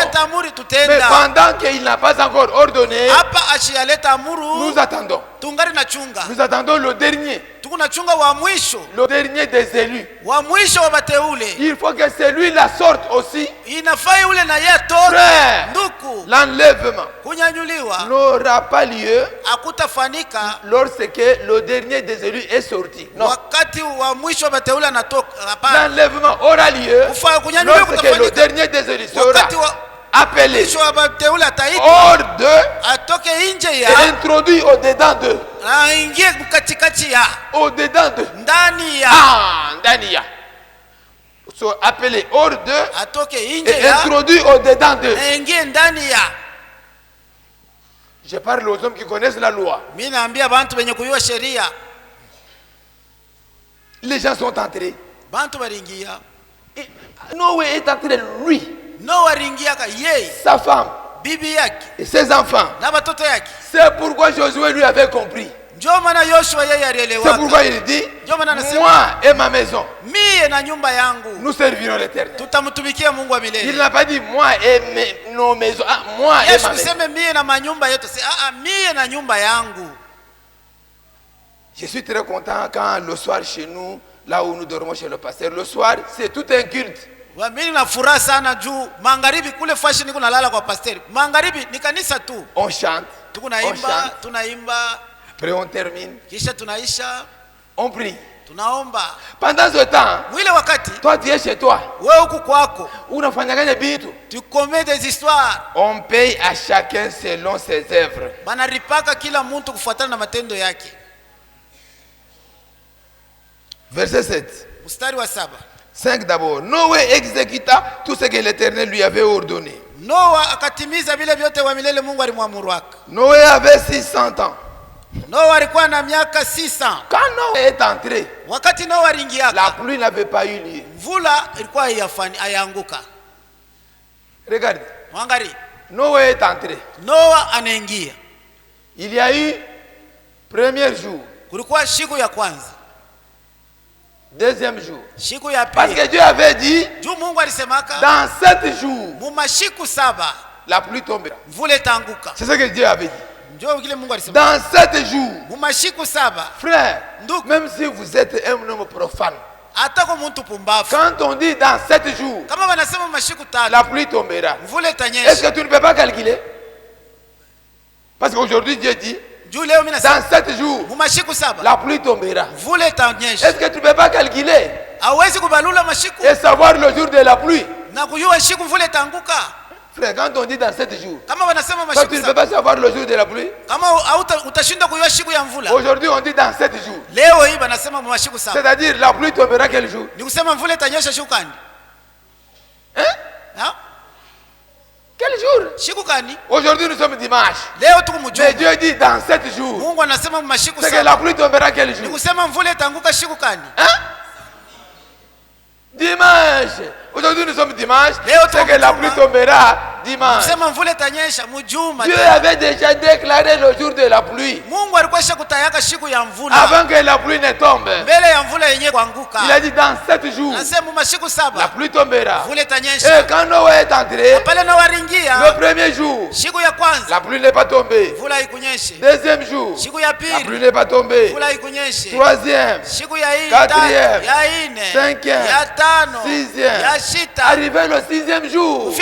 Mais pendant qu'il n'a pas encore ordonné, hapa ashiyaleta amuru, nous attendons. Tungari nachunga. Nous attendons le dernier. Tukunachunga wa mwisho. Le dernier des élus. Wa mwisho wa bateule. Il faut que celui-là sorte aussi. Inafai ule na yeye toke. Nduku. L'enlèvement kunyanyuliwa n'aura pas lieu akutafanika lorsque le dernier des élus est sorti. Non. Wakati wa mwisho wa bateule anatoka. L'enlèvement aura lieu lorsque le dernier des élus sera appelé hors d'eux et introduit au-dedans d'eux. Au-dedans d'eux. Ndani ya. Sont appelés hors d'eux et introduit au-dedans d'eux. Je parle aux hommes qui connaissent la loi. Les gens sont entrés. Et Noé est entré, lui, sa femme et ses enfants. C'est pourquoi Josué lui avait compris. C'est pourquoi il dit, moi et ma maison, nous servirons l'Éternel. Il n'a pas dit moi et nos maisons, moi et ma maison. Je suis très content quand le soir chez nous, là où nous dormons chez le pasteur, le soir c'est tout un culte. On chante, après on termine, on prie. Pendant ce temps, toi tu es chez toi. On paye à chacun selon ses œuvres. Verset 7. 5 d'abord. Noé exécuta tout ce que l'Éternel lui avait ordonné. Noé avait 600 ans. Quand Noé est entré, la pluie n'avait pas eu lieu. Regarde. Noé est entré. Il y a eu premier jour. Deuxième jour. Parce que Dieu avait dit, dans 7 jours, la pluie tombera. C'est ce que Dieu avait dit. Dans 7 jours, frère, même si vous êtes un homme profane, Atako muntu pumbafu. Quand on dit dans 7 jours, kama wanasema mashiku tatu, la pluie tombera. Mvula itanyesha. Est-ce que tu ne peux pas calculer? Parce qu'aujourd'hui Dieu dit dans 7 jours, la pluie tombera. Est-ce que tu ne peux pas calculer et savoir le jour de la pluie? Frère, quand on dit dans 7 jours, toi, tu ne peux pas savoir le jour de la pluie. Aujourd'hui on dit dans 7 jours. C'est-à-dire la pluie tombera quel jour? Hein? Quel jour? Aujourd'hui nous sommes dimanche. Mais Dieu dit dans 7 jours. C'est que la pluie tombera quel jour? Hein? Dimanche. Aujourd'hui nous sommes dimanche. C'est que la pluie tombera dimanche. Dieu avait déjà déclaré le jour de la pluie. Avant que la pluie ne tombe. Il a dit dans 7 jours. La pluie tombera. Et quand Noé est entré, le premier jour, la pluie n'est pas tombée. Deuxième jour, la pluie n'est pas tombée. Troisième, quatrième, cinquième, sixième. Arrivé le 6e jour,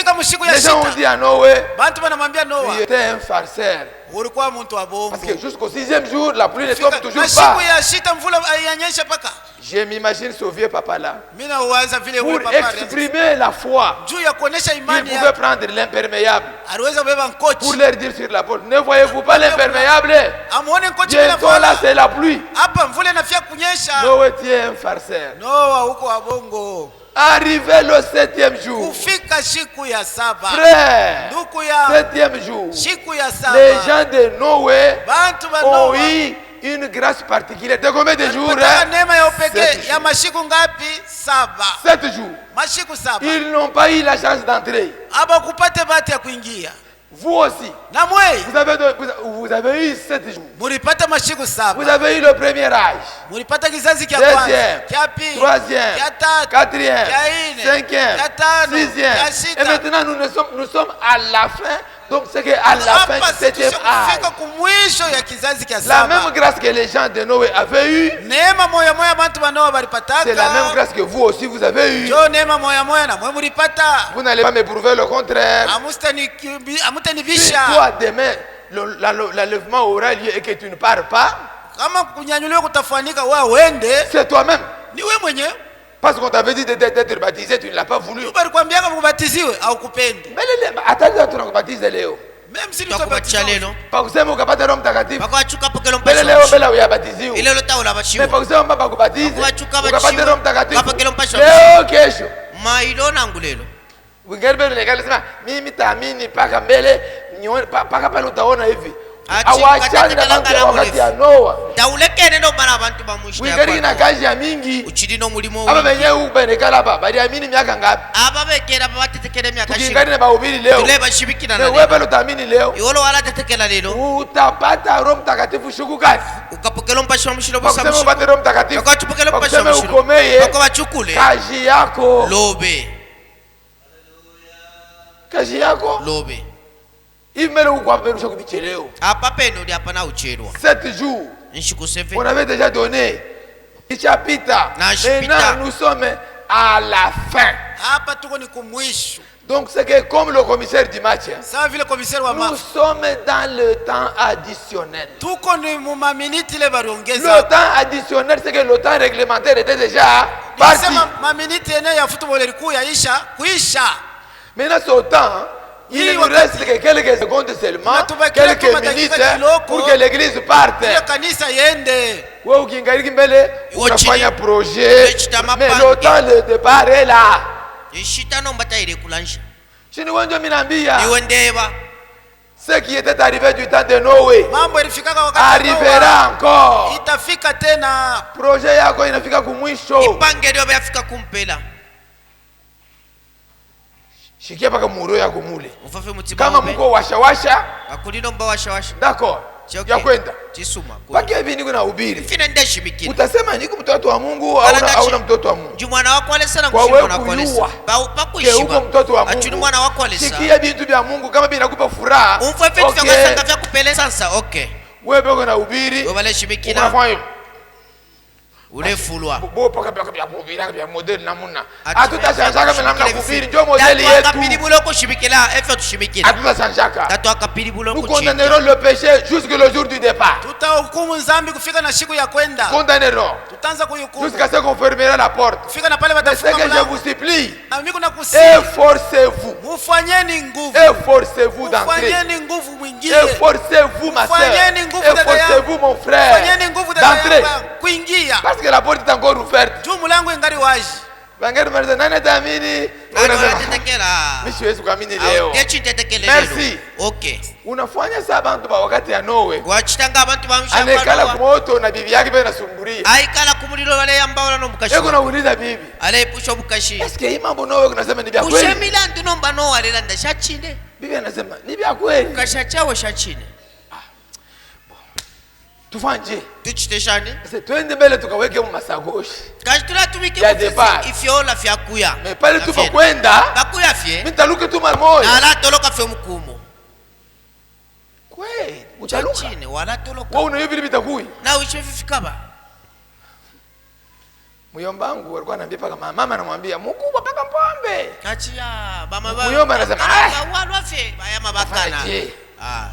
les gens ont dit à Noé, tu étais un farceur. Parce que jusqu'au 6e jour, la pluie ne tombe toujours pas. Je m'imagine ce vieux papa là. Pour exprimer la foi, il pouvait prendre l'imperméable pour leur dire sur la porte, ne voyez-vous pas l'imperméable? Bientôt là c'est la pluie. Noé, tu es un farceur. Arrivé le 7e jour, frère, 7e jour, les gens de Noé ont eu une grâce particulière. De combien de jours? 7 jours. Ils n'ont pas eu la chance d'entrer. Vous aussi, vous avez eu 7 jours. Vous avez eu le premier âge, deuxième, troisième, quatrième, cinquième, sixième. Et maintenant nous sommes à la fin. Donc c'est qu'à la fin du 7e âge, la même grâce que les gens de Noé avaient eue, c'est la même grâce que vous aussi vous avez eue. Vous n'allez pas me prouver le contraire. Si toi demain l'enlèvement aura lieu et que tu ne pars pas, c'est toi-même. Parce qu'on t'avait dit d'être baptisé, tu ne l'as pas voulu. Mais attends, tu n'as baptisé Léo. Même si tu as baptisé, pas que c'est mon capable de l'homme tagatif. Mais Léo, Bella, il a baptisé. Mais pas que c'est mon papa qui baptise. Capable de l'homme tagatif. Léo, qu'est-ce que vous regardez les gars, mimi tamini paka mbele, paka pale utaona hivi. Awachani na mambo ya wakati ya Noa. Wikari na kazi ya mingi. Aba benye ubenekala hapa, bali amini miaka ngapi? Tukingani na bahubiri leo. Na wewe utaamini leo. Utapata Roho Mtakatifu shuku gani? Ukasema upate Roho Mtakatifu. Ukasema ukomeye kazi yako. Kazi yako. Il Hapa peno ndi hapa na uchelwa. 7 jours. On avait déjà donné. Maintenant nous sommes à la fin. Donc c'est que comme le commissaire du match, nous sommes dans le temps additionnel. Le temps additionnel, c'est que le temps réglementaire était déjà parti. Maintenant c'est au temps. Il nous reste que quelques secondes seulement, quelques minutes pour que l'église parte. Ouais, ukiangalia mbele unafanya projet, mais le temps de départ est là. Chini wanja minambia. Ce qui était arrivé du temps de Noé arrivera encore. Projet yako inafika kumwisho. Shikia paka muro ya kumule. Kama mko washa. D'accord. Ya kwenda. Paki hivi niko na ubiri. Utasema niko mtoto wa Mungu au na mtoto wa Mungu. Jumwana wako alesa na kushimana kwa alesa. Uko mtoto wa Mungu. Achuni mwana wako alesa. Sikia vitu vya Mungu kama vinakupa furaha. Umfefe vitu vya vya kupeleza sasa. Okay. Wewe bego na ubiri. Wewe shimikina. ulefulwa bo paka bya kuvira bya model namuna atutashanjaka mena namna kuviri ndio model yetu akapili buloko shimikela efe tushimikela atutashanjaka tatu akapili buloko nous condamnerons le péché jusqu'au jour du départ tutahukumu dhambi kufika na siku ya kwenda condamnerons tutaanza kuhukumu jusqu'à ce qu'on fermera la porte kufika na pale c'est batafunga que je mlango vous supplie na mimi kuna kusi efforcez-vous mufanyeni nguvu efforcez-vous d'entrer mufanyeni nguvu mwingie efforcez-vous ma sœur efforcez-vous mon frère mufanyeni nguvu d'entrer kuingia parce que la porte est encore ouverte juu mlango ingari wazi bangari marza nani taamini anatetekela mimi siwezi kuamini leo merci okay unafanya saa bantu ba wakati ya Noe wachitanga abantu bamshamba anekala kumoto na bibi yake bena sumburia aikala kumuliro wale ambao no mukashi eko nauliza bibi alepusha bukashi est-ce que hii mambo Noe unasema ni vya kweli ushemila ndu nomba no wale landa shachinde bibi anasema ni vya kweli kashachawo shachinde tufanje tuchiteshane sasa twende mbele tukaweke mu masagoshi kashi tulatumike ifyola fyakuya mais pale tuko kwenda bakuya fye mimi taluke tu marmoyo na ala toloka fye mkumo kweli utaluka chini wala toloka wewe unayo vile vitakuyi na ushefifikaba muyomba wangu alikuwa ananiambia paka mama anamwambia mkubwa paka mpombe kachia mama baba muyomba anasema walwa fye bayama bakana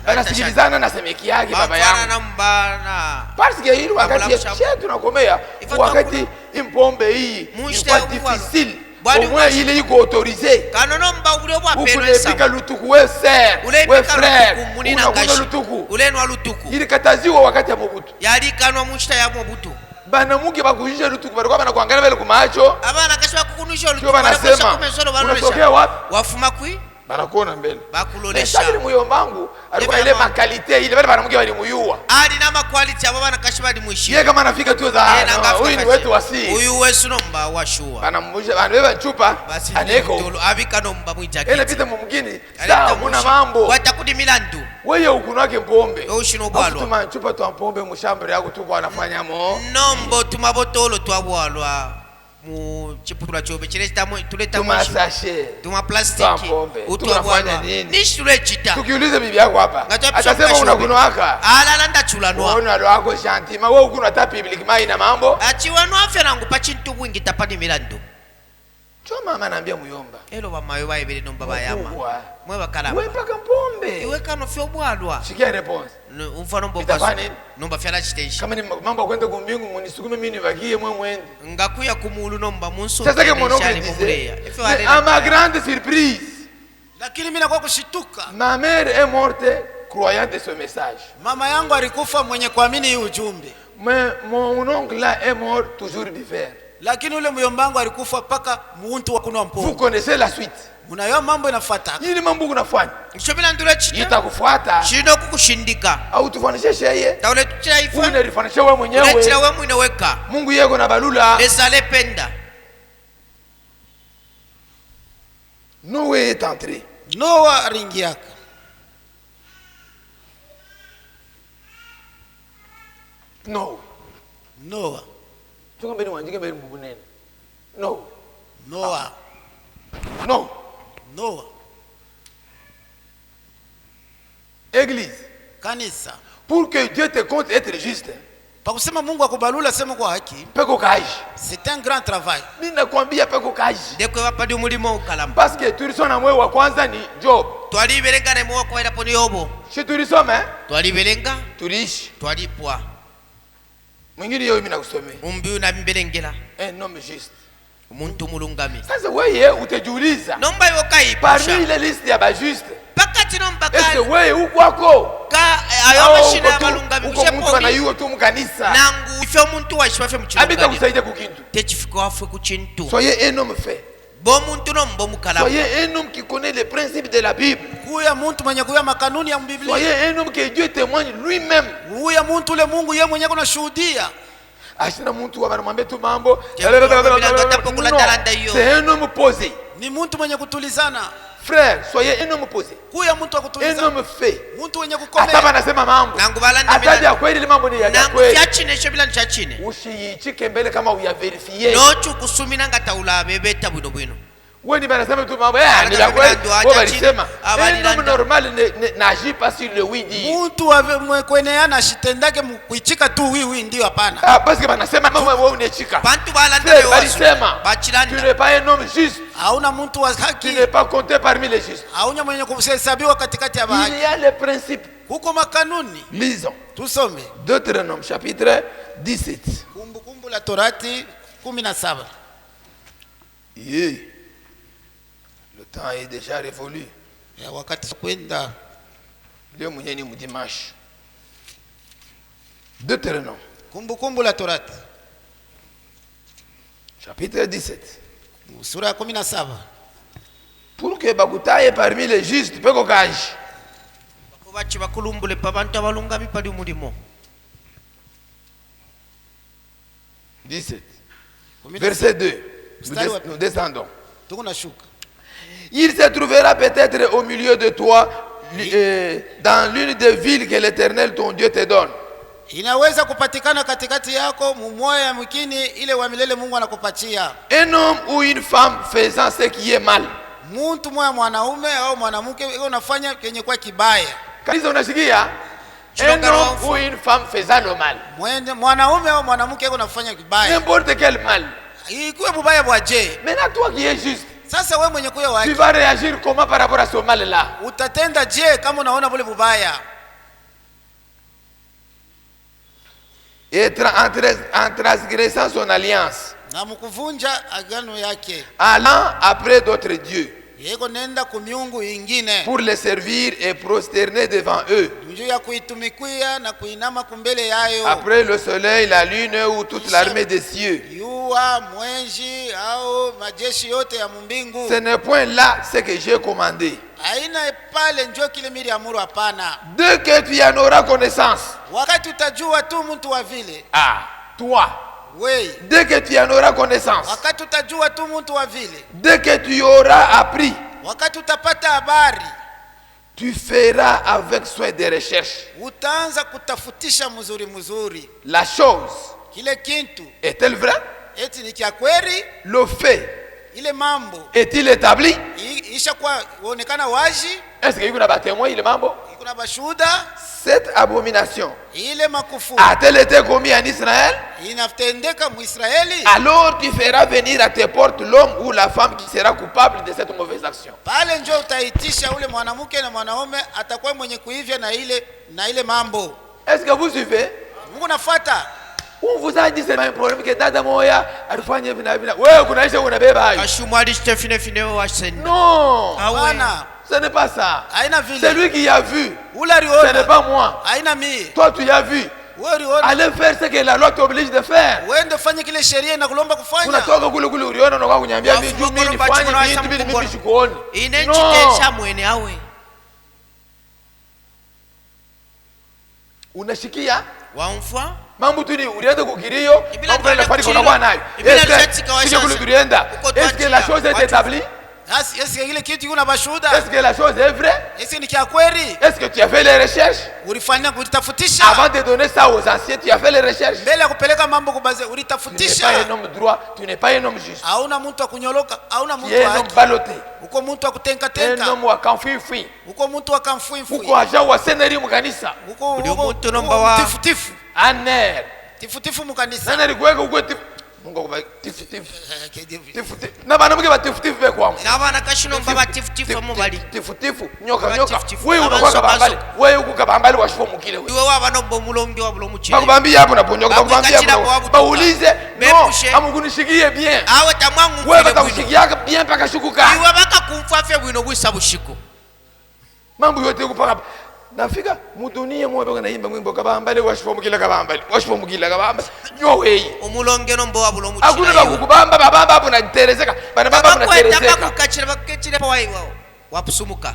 banasikilizana na semeki yake baba yangu nambana parce que hili wakati ya tunakomea wakati impombe hii kwa difficile au moins il est autorisé kanono mba ule bwa peresa ukule lutuku we sœur we frère unakuna lutuku ulenwa lutuku ili kataziwa wakati ya Mobutu yali kanwa mushita ya Mobutu bana muke bakujisha lutuku barikuwa bana kuangalia vile kumacho abana kashwa kukunisha lutuku banasema unatokea wapi wafuma kwi banakuona mbele bakulolesha lakini muyombangu alikuwa ile makalite ile wale banamuke bali muyua ali na makwality abo bana kashiba di muishi yeye kama anafika tu za huyu ni wetu wasi huyu wesu nomba washua banamujja banabeba chupa aneko abika nomba muijaki ele pita mumgini sawa kuna mambo watakudi milandu wewe ukunwake mpombe ushino bwalwa tuma chupa twa mpombe mushambere yako tuko anafanya mo nombo tumabotolo twabwalwa mu chiputula chobe chireta tuleta tuma sachet tuma plastiki utwafanya nini nishule chita tukiuliza bibi yako hapa atasema unakunwaka alalanda chulanwa ona lwako shantima wewe ukunwa ta public mai na mambo achiwanwa afya nangu pachintu bwingi tapani milando choma mama anaambia muyomba elo bamayo baibele nomba bayama mwe bakalamba wewe paka mpombe iwe kano fyo bwalwa sikia response umfano mbogo nomba fyala chitenshi kama ni mambo kwenda kumbingu munisukume mimi nivakie mwe mwende ngakuya kumulu nomba munso sasa ke monongo disait à ma grande surprise lakini mimi nakuwa kushituka ma mère est morte croyant de ce message mama yangu alikufa mwenye kuamini hii ujumbe mais mon oncle là est mort toujours vivant lakini ule myombangu alikufa paka muntu wa kunwa mpombe vous connaissez la suite unayo mambo inafuata yini mambo unafanya nshobila ndule chita itakufuata shino kukushindika au tufanishe sheye taule tuchaifa unarifanisha wewe mwenyewe unachila wewe mwenyewe weka Mungu yego na balula lesale penda Noé est entré Noa ringiaka Noa Chunga mbele wanjike mbele mbunene Noa Église kanisa pour que Dieu te compte être juste pakusema Mungu akubalula sema kwa haki peko kaji c'est un grand travail mimi nakwambia peko kaji dekwe wapadi mulimo ukalamba parce que tulisoma mwe wa kwanza ni Job twalibelenga ne mwo kwa ila Yobo si tulisoma twalibelenga tuliishi twalipwa mwingine yeye mimi nakusomea umbi na mbelengela un homme juste umuntu mulungami sasa wewe utajiuliza nomba yokaipusha parmi les listes ya ba juste pakati nomba est-ce que wewe uko wako ka ayo mashina ya malungami uko mtu anayuo tu mkanisa nangu ifyo muntu waishwa mchungu abita kusaidia kukintu techifiko afwe kuchintu soyez un homme fait bo muntu nombo mukala soyez un homme qui connaît les principes de la Bible kuya muntu mwenye kuya makanuni ya Biblia soyez un homme que Dieu témoigne lui-même kuya muntu ule Mungu yeye mwenyewe kunashuhudia ashina muntu wanamwambia tu mambo c'est un homme posé ni muntu mwenye kutulizana frère soyez un homme posé kuya muntu akutulizana un homme fait muntu mwenye kukomea hata anasema mambo ataja kweli mambo ni ya kweli chachine shobila chachine usiyichike mbele kama uya verifie no chukusumina ngataula bebeta bwino Un homme normal n'agit pas sur le oui dire. Ah, parce que tu n'es pas un homme juste. Tu n'es pas compté parmi les justes. Il y a les principes. Lisons. Deutéronome chapitre 17. Yeah. Le temps est déjà révolu. Leo mwenyewe ni dimanche. Deutéronome. Chapitre 17. Pour que bakutaye parmi les justes, peko kaji. 17. Verset 2. Nous descendons. Il se trouvera peut-être au milieu de toi dans l'une des villes que l'Éternel ton Dieu te donne. Inaweza kupatikana katikati yako mumoya mwingine ile wa milele Mungu anakupatia. Un homme ou une femme faisant ce qui est mal. Mtu mmoja mwanaume au mwanamke unafanya kenye kwa kibaya. Kanisa unasikia? Un homme ou une femme faisant le mal. Mwanaume au mwanamke unafanya kibaya. N'importe quel mal. Ikuwe bubaya bwaje. Maintenant toi qui es juste. Sasa wewe mwenye kuya wake. Tu vas réagir comment par rapport à ce mal là? Utatenda je kama unaona bule bubaya? Et en transgressant son alliance, allant après d'autres dieux, pour les servir et prosterner devant eux, après le soleil, la lune ou toute l'armée des cieux. Ce n'est point là ce que j'ai commandé. Dès que tu en auras connaissance. Ah, toi. Dès que tu en auras connaissance. Dès que tu auras appris. Tu feras avec soin des recherches. La chose est-elle vraie? Le fait est-il établi? Est-ce qu'il y a des témoins? Cette abomination a-t-elle été commise en Israël? Alors tu feras venir à tes portes l'homme ou la femme qui sera coupable de cette mauvaise action. Est-ce que vous suivez? On vous a dit c'est un problème que dada moya alifanya vina vina. Wewe kunaisha unabeba hayo. Non. Ce n'est pas ça. C'est lui qui a vu. Ce n'est pas moi. Toi tu as vu. Allez faire ce que la loi t'oblige de faire. Unatoka kule kule uliona na kwa kunyambia mimi juu mimi nifanye vitu mimi sikuoni. Non. Unashikia? Waumfa? Mambo tu ni ulienda kukirio, mambo ile fani kuna kwa nayo. Est-ce que la chose est établie? Est-ce que la chose est vraie? Est-ce que tu as fait les recherches? Avant de donner ça aux anciens, tu as fait les recherches. Tu n'es pas un homme droit, tu n'es pas un homme juste. Tu es un homme baloté. Un homme wa kamfui. Uko aja wa seneri mukanisa. Aner. Tifutifu mukanisa. Nani alikuweka uko Mungu kwa tifutifu. Na bana mke ba tifutifu be kwa. Na bana kashino baba tifutifu mu bali. Tifutifu nyoka. Wewe unakuwa kabambali. Wewe uko kabambali washipo mukile wewe. Wewe wabana bomulongi wa bulo muchile. Bakubambia hapo na ponyoka bakubambia hapo. Baulize. No, amukunishikie bien. Awe tamwangu. Wewe batakushikia bien paka shukuka. Wewe baka kumfafe bwino bwisa bushiko. Mambo yote kupaka nafika mudunia mwe baka naimba mwimbo kabambale washipo mukile kabambale. Washipo mukile kabambale. Nyowe. Omulonge nombo wa bulo muchile. Akuna bakukubamba babamba hapo na terezeka. Bana baba na terezeka. Bakukachira bakechire pa wao. Wapusumuka.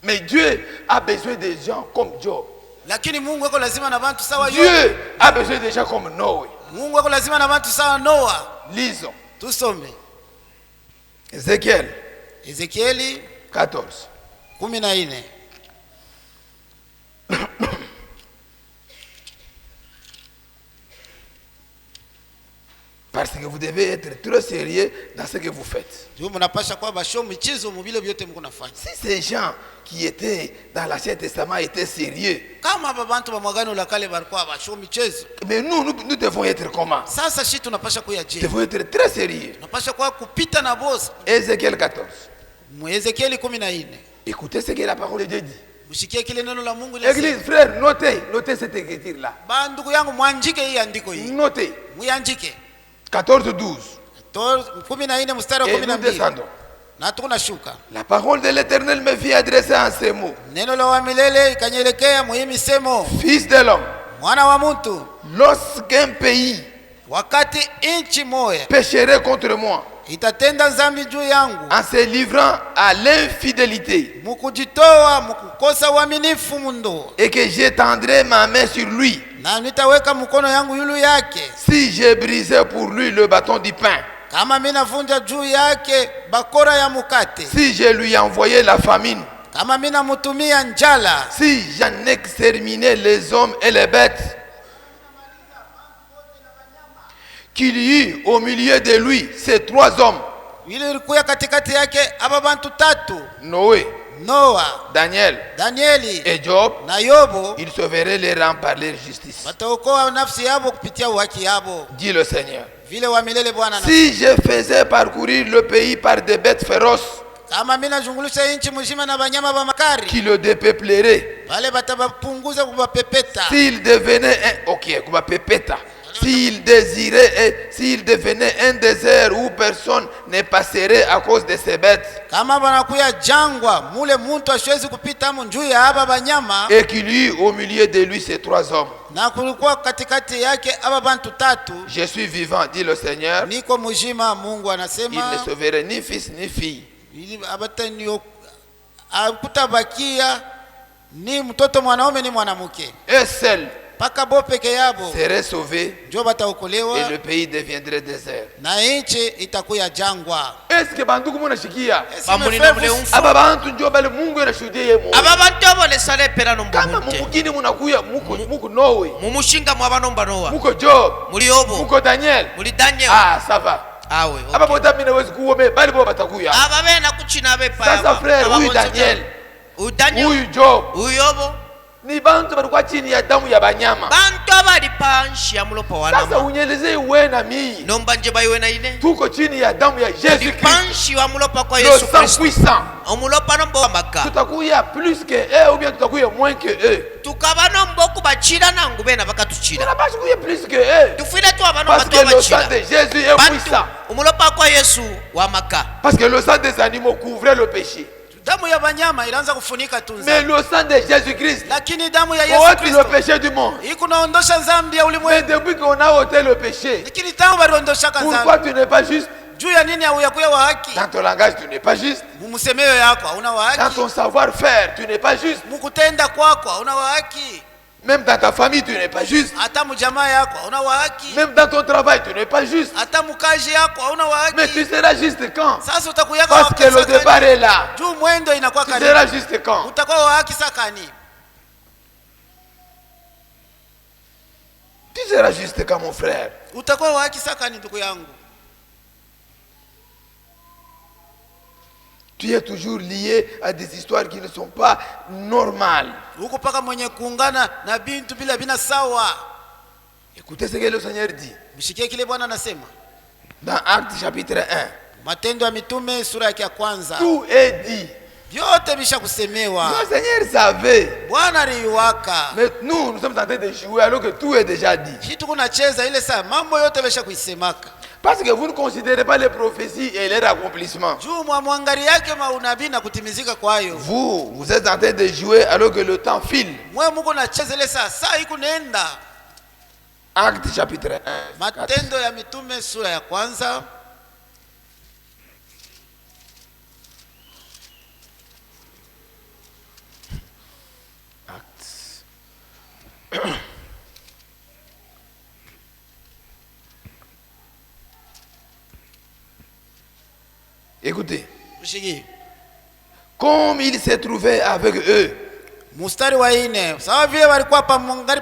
Mais Dieu a besoin des gens comme Job. Lakini Mungu wako lazima na bantu sawa Dieu a besoin des gens comme Noé. Mungu wako lazima na bantu sawa Noa. Lisons. Tusome. Ezekiel 14. 14. Parce que vous devez être très sérieux dans ce que vous faites. Si ces gens qui étaient dans l'Ancien Testament étaient sérieux, mais nous devons être comment? Nous devons être très sérieux. Ézéchiel 14. Écoutez ce que la parole de Dieu dit. Église, frère, notez cette écriture-là. Notez. 14-12. Et nous descendons. La parole de l'Éternel me fit adresser en ces mots. Fils de l'homme, lorsqu'un pays pécherait contre moi, en se livrant à l'infidélité, et que j'étendrai ma main sur lui, si j'ai brisé pour lui le bâton du pain, si je lui envoyé la famine, si j'en exterminais les hommes et les bêtes, qu'il y eut au milieu de lui ces trois hommes, Noé, Daniel et Job, ils sauveraient les rangs par leur justice. Dit le Seigneur. Si je faisais parcourir le pays par des bêtes féroces, qui le dépeuplerait, s'il devenait s'il désirait, s'il devenait un désert où personne ne passerait à cause de ces bêtes, et qu'il y eut au milieu de lui ces trois hommes, je suis vivant, dit le Seigneur, il ne sauverait ni fils ni fille. Et seul serait sauvé, et le pays deviendrait désert. Est-ce que banduku munashikia? Aba bantu ndio bale Mungu anashuhudia yeye Mungu. Aba bantu abolesale pera no kama mukini munakuya muko Noe, mumushinga mwabanomba Noa, muko Job, muri Yobu, muko Daniel. Daniel. Ah, ça va. Ah oui, okay. Aba bota mina wezi kuome bali bo batakuya. Aba bena kuchina bepa. Sasa frère, huyu Daniel, huyu Job, huyu Yobu ni bantu balikuwa chini ya damu ya banyama. Bantu abalipanshi ya mulopo wa nama. Sasa unyeleze wewe na mimi. Nomba njeba iwe na ine. Tuko chini ya damu ya Jésus Christ. Panshi wa mulopo kwa Yesu Kristo. Le sang puissant. Omulopa nombo wa maka. Tutakuya plus que eux ou bien tutakuya moins que eux. Tukaba nombo kubachira na ngubena bakatuchira. Tunabasha kuya plus que eux. Tufile tu abano parce que le sang de Jésus est puissant. Omulopa kwa Yesu wa maka. Parce que le sang des animaux couvrait le péché. Mais le sang de Jésus-Christ ôte le péché du monde. Mais depuis qu'on a ôté le péché, pourquoi tu n'es pas juste? Dans ton langage, tu n'es pas juste. Dans ton savoir-faire, tu n'es pas juste. Même dans ta famille, tu n'es pas juste. Même dans ton travail, tu n'es pas juste. Mais tu seras juste quand? Parce que le départ est là. Tu seras juste quand? Tu seras juste quand, mon frère? Tu es toujours lié à des histoires qui ne sont pas normales. Écoutez ce que le Seigneur dit. Dans Actes chapitre 1. Tout est dit. Le Seigneur savait. Mais nous sommes en train de jouer alors que tout est déjà dit. Parce que vous ne considérez pas les prophéties et leur accomplissement. Vous êtes en train de jouer alors que le temps file. Acte chapitre 1. Acte. Écoutez, comme il s'est trouvé avec eux Mstari wa 4. Sawa vile walikuwa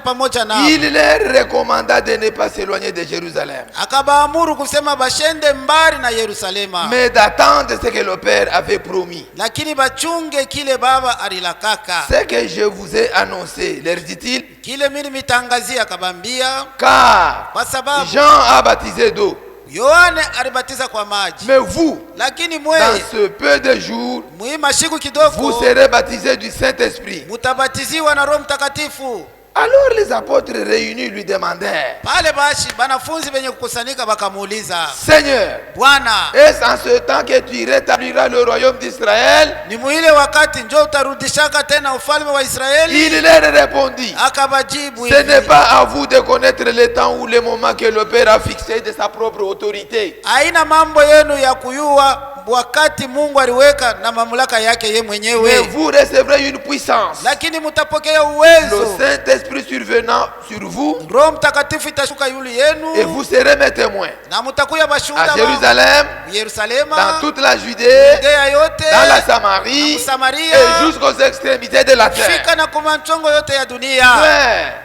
pamoja nao. Il leur recommanda de ne pas s'éloigner de Jérusalem. Akabaamuru kusema bashende mbali na Yerusalema. Mais d'attendre ce que le Père avait promis. Lakini bachunge kile baba alilakaka. Ce que je vous ai annoncé, leur dit-il. Kile mimi mitangazia akabambia. Car kwa sababu Jean a baptisé d'eau. Yohane alibatiza kwa maji. Mais vous, lakini mwe dans ce peu de jours, vous serez baptisés du Saint-Esprit. Mutabatiziwa na Roho Mtakatifu. Alors les apôtres réunis lui demandèrent. Pale basi banafunzi benye kukusanyika bakamuuliza. Seigneur, Bwana, est-ce en ce temps que tu rétabliras le royaume d'Israël? Ni muile wakati njoo utarudishaka tena ufalme wa Israeli? Il leur répondit. Akabajibu, ce n'est pas à vous de connaître le temps ou le moment que le Père a fixé de sa propre autorité. Haina mambo yenu ya kuyua wakati Mungu aliweka na mamlaka yake ye mwenyewe. Mais vous recevrez une puissance. Lakini mutapokea uwezo. Le Saint-Esprit survenant sur vous. Roho Mtakatifu itashuka yule yenu. Et vous serez mes témoins. Na mutakuya bashuhuda à Jérusalem, Yerusalema, dans toute la Judée, Judea yote, dans la Samarie, et jusqu'aux extrémités de la terre. Fika na kumanchongo yote ya dunia.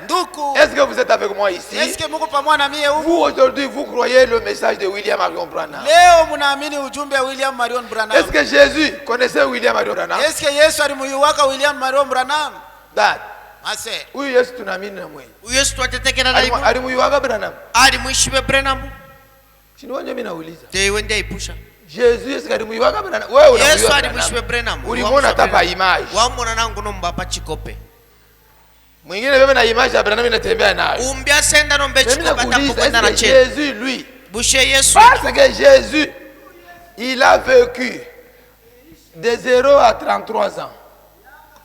Nduku, est-ce que vous êtes avec moi ici? Est-ce que muko pamoja na mie huko? Vous aujourd'hui vous croyez le message de William Marion Branham? Leo munaamini ujumbe wa William Marion Branham? Est-ce que Jésus connaissait William Marion Branham? Est-ce que Yesu alimuyuwaka William Marion Branham? Dad. Ase. Huyu Yesu tunaamini na mwe. Huyu Yesu twatetekera na ibu. Alimuyuwaka Branham. Alimuishibe Branham. Sini wanje mimi nauliza. Wende ipusha. Jésus Yesu alimuyuwaka Branham. Wewe unamuyuwa. Yesu alimuishibe Branham. Ulimwona tapa image. Wamwona nangu nomba chikope. Mwingine bebe na image ya Branham inatembea nayo. Umbia senda nombe chikope atapokwenda na cheni. Jésus lui. Boucher Yesu. Parce que Jésus il a vécu de 0 à 33 ans.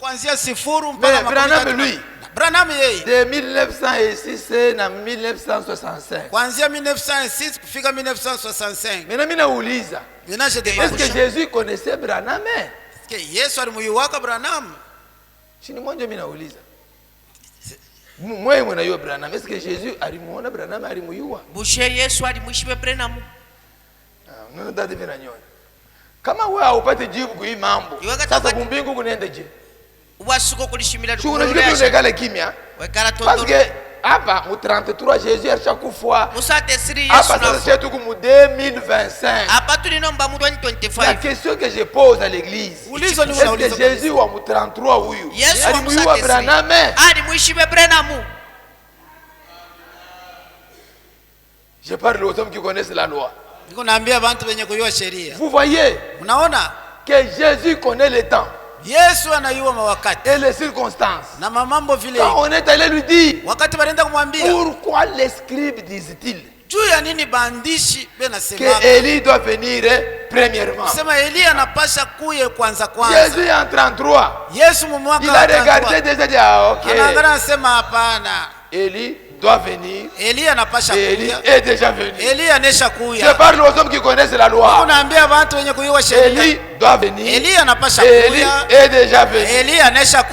Kuanzia sifuru mpaka Branham lui. Branham yeye. De 1906 na 1965. Kuanzia 1906 kufika 1965. Mimi nauliza. Est-ce que Jésus connaissait Branham? Est-ce que Yesu alimuyuwaka Branham? Chini mmoja mimi nauliza. Mwe mwanayua Branham. Est-ce que Jésus alimuona Branham alimuyua? Boucher Yesu alimuishibe Branham. Ndio dada vina nyoya. Kama wewe haupati jibu kwa hii mambo. Sasa kumbingu kunaenda je? Wasuko kulishimila tu. Unajua kimya. Wekala tondo. Parce que hapa mu 33 Jésus à chaque fois. Musate siri Yesu. Hapa sasa c'est tout comme 2025. Hapa tulinomba mu 2025. La question que je pose à l'église. Est-ce que Jésus wa mu 33 huyu? Alimuyua Branham. Alimuishibe Branham. Je parle aux hommes qui connaissent la loi. Vous voyez que Jésus connaît le temps et les circonstances. Quand on est allé lui dire, pourquoi les scribes disent-ils que Élie doit venir premièrement? Jésus en 33, il a regardé déjà dit, ah, ok, Élie doit venir. Élie est déjà venu. Je parle aux hommes qui connaissent la loi. Élie doit venir. Élie est déjà venu.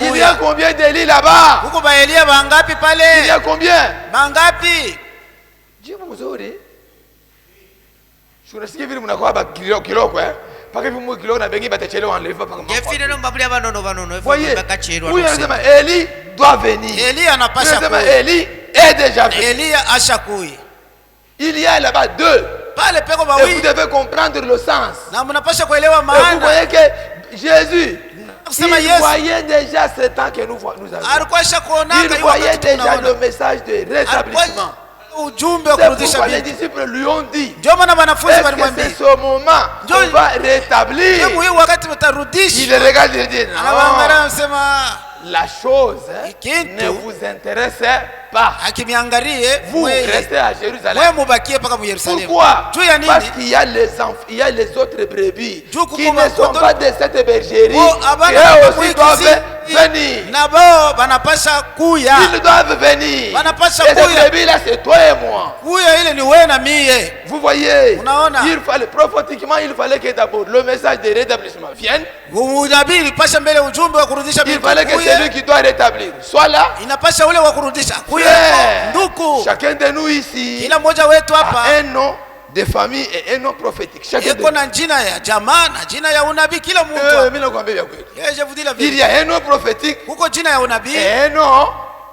Il y a combien d'Élie là-bas? Il y a combien? Dieu mzuri. Unasikia vile mnakuwa ba kiloko paka hivi mwe kiloko na bengi batachelewa enleva paka. Jefile no mbabuli abanono bakachelewa. Huyu anasema Élie doit venir. Élie anapasha kuja. Élie est déjà venu. Élie ashakuya. Il y a là-bas deux. Pale peko ba oui. Vous devez comprendre le sens. Na mnapasha kuelewa maana. Vous voyez que Jésus il voyait déjà ce temps que nous avons. Il voyait déjà le message de rétablissement. C'est pourquoi les disciples lui ont dit, est-ce que c'est ce moment qu'on va rétablir? Il regarde et dit, non, la chose ne vous intéresse pas. Vous restez à Jérusalem. Pourquoi? Parce qu'il y a les autres brebis qui ne sont pas de cette bergerie, qui aussi doivent venir. Ils doivent venir. Et cette brebis là, c'est toi et moi. Vous voyez, prophétiquement, il fallait que d'abord le message de rétablissement vienne. Il fallait que celui qui doit rétablir soit là. Chacun de nous ici a un nom de famille et un nom prophétique. Chacun eko na jina ya jamaa na jina ya unabii kila mtu. Je vous dis la vérité. Il y a un nom prophétique huko jina ya unabii et un nom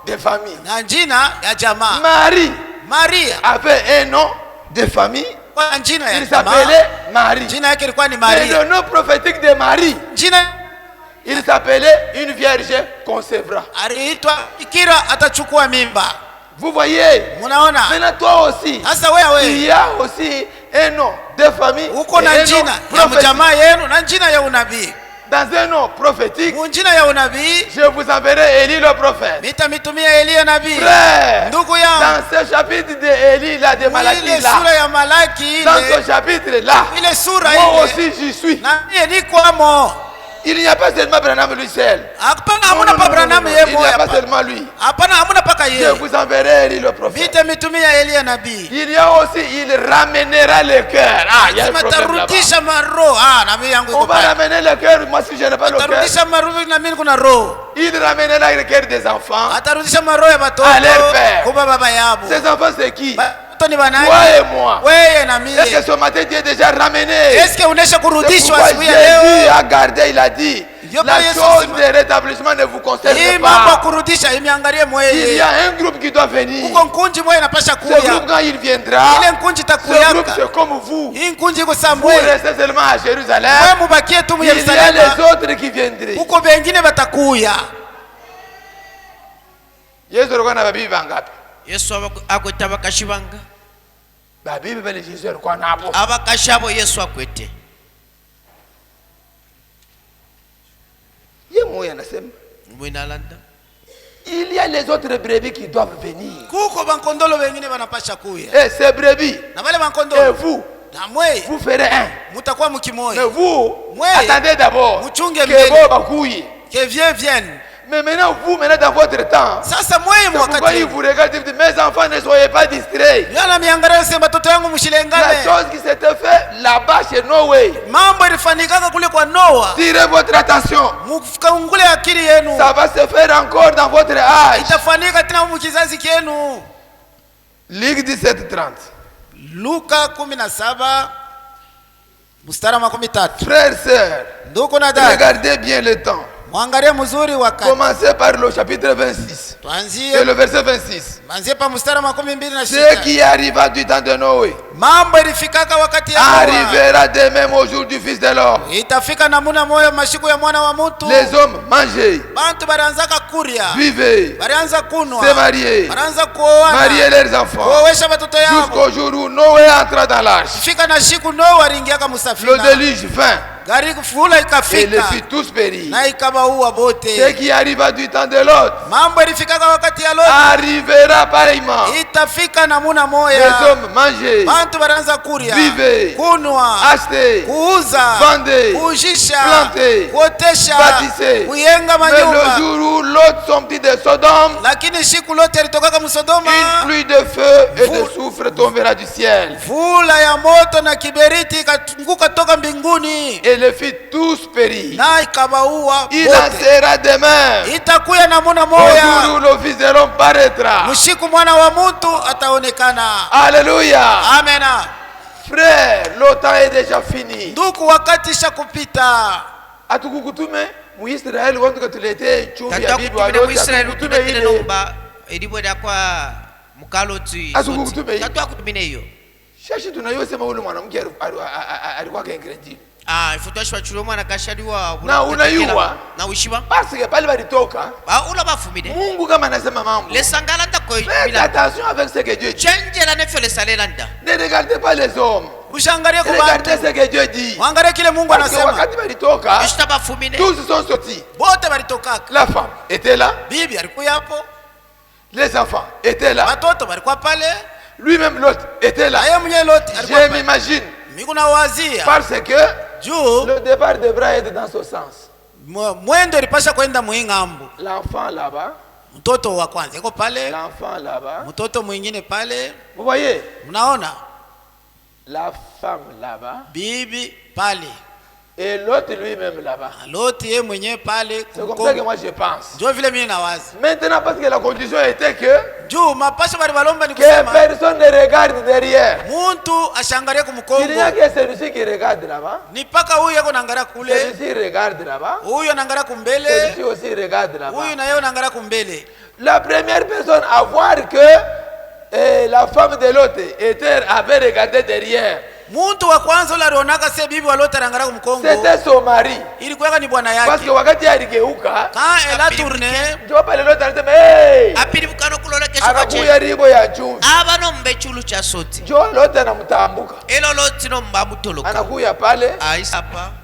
de famille. na jina ya jamaa. Maria avait un nom de famille. Il s'appelait Marie. Et le nom prophétique de Marie, il s'appelait une vierge concevra. Vous voyez, maintenant toi aussi, il y a aussi un nom de famille et un nom prophétique. Dans un nom prophétique, je vous enverrai Élie le prophète. Frère, dans ce chapitre d'Élie, là, de Malachie, là, dans ce chapitre là, moi aussi j'y suis. Il n'y a pas seulement Branham lui seul. Il n'y a pas seulement lui. Je vous enverrai Élie le prophète. Il y a aussi, il ramènera le cœur. Ah, il y a un problème là-bas. On va ramener le cœur, moi si je n'ai pas le cœur. Il ramènera le cœur des enfants à leur père. Ces enfants c'est qui? Toi et moi. Est-ce que ce matin Dieu est déjà ramené? C'est pourquoi Jésus a gardé, il a dit, la chose de rétablissement ne vous concerne pas. Il y a un groupe qui doit venir. Ce groupe quand il viendra, ce groupe c'est comme vous. Vous restez seulement à Jérusalem. Il y a les autres qui viendraient. Yesu alikuwa na babibi wangapi? Yesu akwete abakashi banga. Babibi bale Yesu alikuwa nabo. Abakashi abo Yesu akwete. Ye moya nasema. Mwinalanda. Il y a les autres brebis qui doivent venir. Kuko bankondolo wengine banapasha kuya. Et ces brebis. Na wale bankondolo. Et vous. Vous ferez un. Mutakuwa mkimoja. Mais vous, attendez d'abord que vos bakuyi. Que viennent. Mais maintenant, vous, dans votre temps, pourquoi ils vous regardent et vous dites, mes enfants, ne soyez pas distraits. La chose qui s'était faite là-bas chez Noé, tirez votre attention. Ça va se faire encore dans votre âge. Luc 17:30. Frères, sœurs, regardez bien le temps. Commencez par le chapitre 26 et le verset 26. Ce qui arriva du temps de Noé arrivera de même au jour du Fils de l'homme. Les hommes mangeaient, buvaient, se mariaient, mariaient leurs enfants, jusqu'au jour où Noé entra dans l'arche. Le déluge vint et les fit tous périr. Ce qui arriva du temps de l'autre arrivera pareillement. Les hommes mangeaient, vivaient, achetaient, vendaient, plantaient, bâtissaient. Mais le jour où l'autre sortit de Sodome, une pluie de feu et de soufre tombera du ciel et les fit tous périr. Il en sera de même au jour où le Fils de l'homme paraîtra. Alléluia. Amen. Frère, le temps est déjà fini. Atukukutume muisraeli wantu katulete chumvi ya bibi waloti atukukutume ile edibweda kwa mukaloti tatukutumine hiyo shashi tunayosema ule mwanamke alikuwa ingredient. Ifutwa chulo mwana kashadiwa na unayua na ushiba basi ke pale balitoka ula bafumide Mungu kama anasema mambo les sangala ndako faites attention avec ce que Dieu dit. Change la nefe le salela nda Ne regardez pas les hommes, ushangalie kwa regardez ce que Dieu dit. Angalia kile Mungu anasema. Wakati balitoka tous sont sortis. Bote balitoka. La femme était là, bibi alikuwa hapo, les enfants étaient là, watoto walikuwa pale, lui-même l'autre était là. Je m'imagine parce que le départ devra être dans ce sens. Mwendo ilipasha kwenda muingambo. L'enfant là-bas, mtoto wa kwanza yuko pale, l'enfant là-bas, mtoto mwingine pale. Vous voyez? Mnaona? La femme là-bas, bibi pale, et l'autre lui-même là-bas. L'autre yeye mwenyewe pale. C'est comme ça que moi je pense. Ndio vile mimi nawaza. Maintenant parce que la condition était que Que personne ne regarde derrière. Il n'y a que celui qui regarde là-bas. Celui-ci regarde là-bas. Celui-ci aussi regarde là-bas. La première personne à voir que la femme de l'autre avait regardé derrière, c'était son mari. Parce que wakati aligeuka, anakuya ribo ya chumvi, lote anamtambuka, anakuya pale.